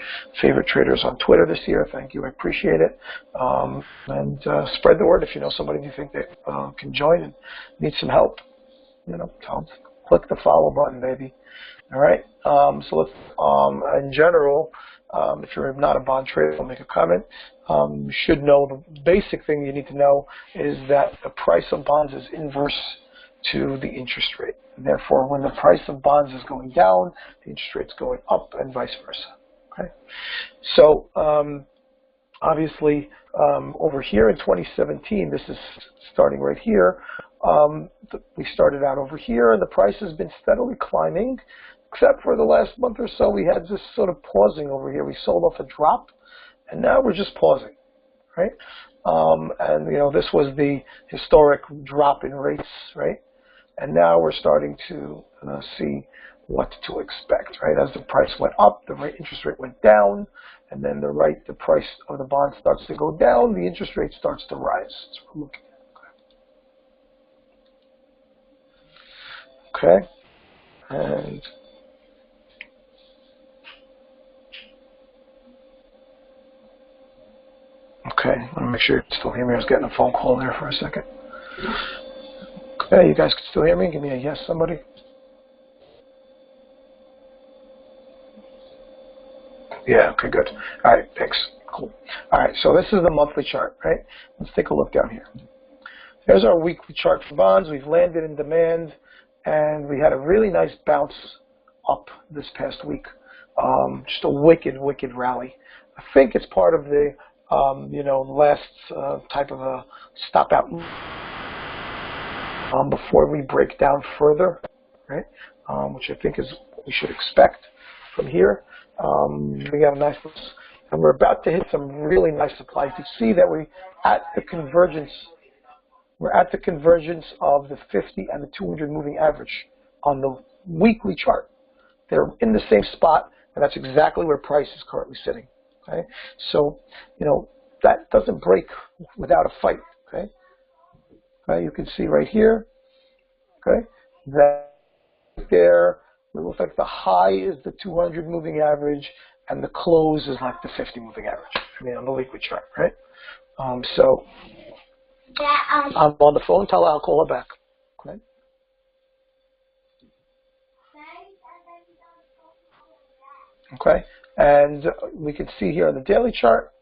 favorite traders on Twitter this year. Thank you. I appreciate it. And spread the word if you know somebody you think that can join and needs some help. Tell them, click the follow button, baby. All right. So let's, in general, if you're not a bond trader, I'll make a comment. You should know the basic thing you need to know is that the price of bonds is inverse to the interest rate. And therefore, when the price of bonds is going down, the interest rate's going up and vice versa. Okay. So obviously, over here in 2017, this is starting right here. We started out over here, and the price has been steadily climbing, except for the last month or so. We had this sort of pausing over here. We sold off a drop, and now we're just pausing, right? And this was the historic drop in rates, right? And now we're starting to see what to expect, right? As the price went up, the interest rate went down, and then the price of the bond starts to go down, the interest rate starts to rise. That's what we're looking at. Okay. And okay, I want to make sure you can still hear me. I was getting a phone call there for a second. Okay, you guys can still hear me? Give me a yes, somebody. Yeah, okay, good. All right, thanks. Cool. All right, so this is the monthly chart, right? Let's take a look down here. There's our weekly chart for bonds. We've landed in demand, and we had a really nice bounce up this past week. Just a wicked, wicked rally. I think it's part of the, last type of a stop out before we break down further, right? Which I think is what we should expect from here. We got a nice, and we're about to hit some really nice supply. You can see that we're at the convergence of the 50 and the 200 moving average on the weekly chart. They're in the same spot, and that's exactly where price is currently sitting. Okay, so that doesn't break without a fight. Okay. Okay, you can see right here, okay, that there, it looks like the high is the 200 moving average, and the close is like the 50 moving average, on the weekly chart, right? So, I'm on the phone, tell her I'll call her back, okay? Okay, and we can see here on the daily chart,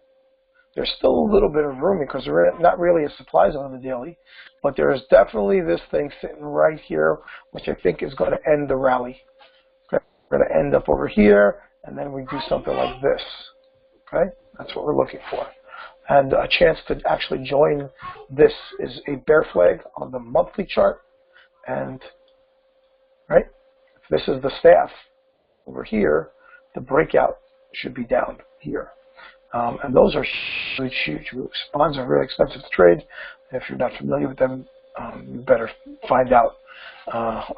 there's still a little bit of room because we're not really a supply zone on the daily, but there is definitely this thing sitting right here, which I think is going to end the rally. Okay? We're going to end up over here, and then we do something like this. Okay, that's what we're looking for. And a chance to actually join this is a bear flag on the monthly chart, and right, if this is the staff over here, the breakout should be down here. And those are huge, huge moves. Bonds are really expensive to trade. If you're not familiar with them, you better find out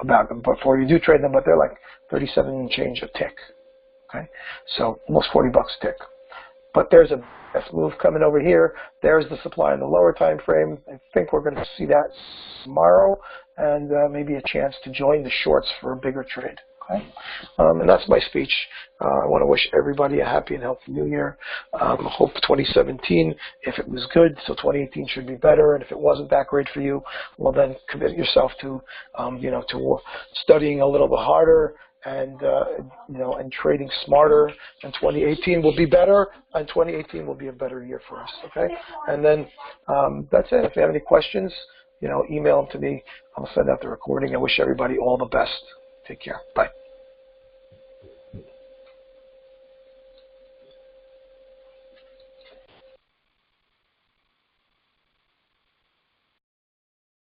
about them before you do trade them. But they're like 37 and change a tick. Okay, so almost $40 a tick. but there's a move coming over here. There's the supply in the lower time frame. I think we're going to see that tomorrow, and maybe a chance to join the shorts for a bigger trade. Okay, and that's my speech. I want to wish everybody a happy and healthy New Year. Hope 2017, if it was good, so 2018 should be better. And if it wasn't that great for you, well then commit yourself to, to studying a little bit harder and and trading smarter. And 2018 will be better, and 2018 will be a better year for us. Okay, and then that's it. If you have any questions, email them to me. I'll send out the recording. I wish everybody all the best. Take care. Bye.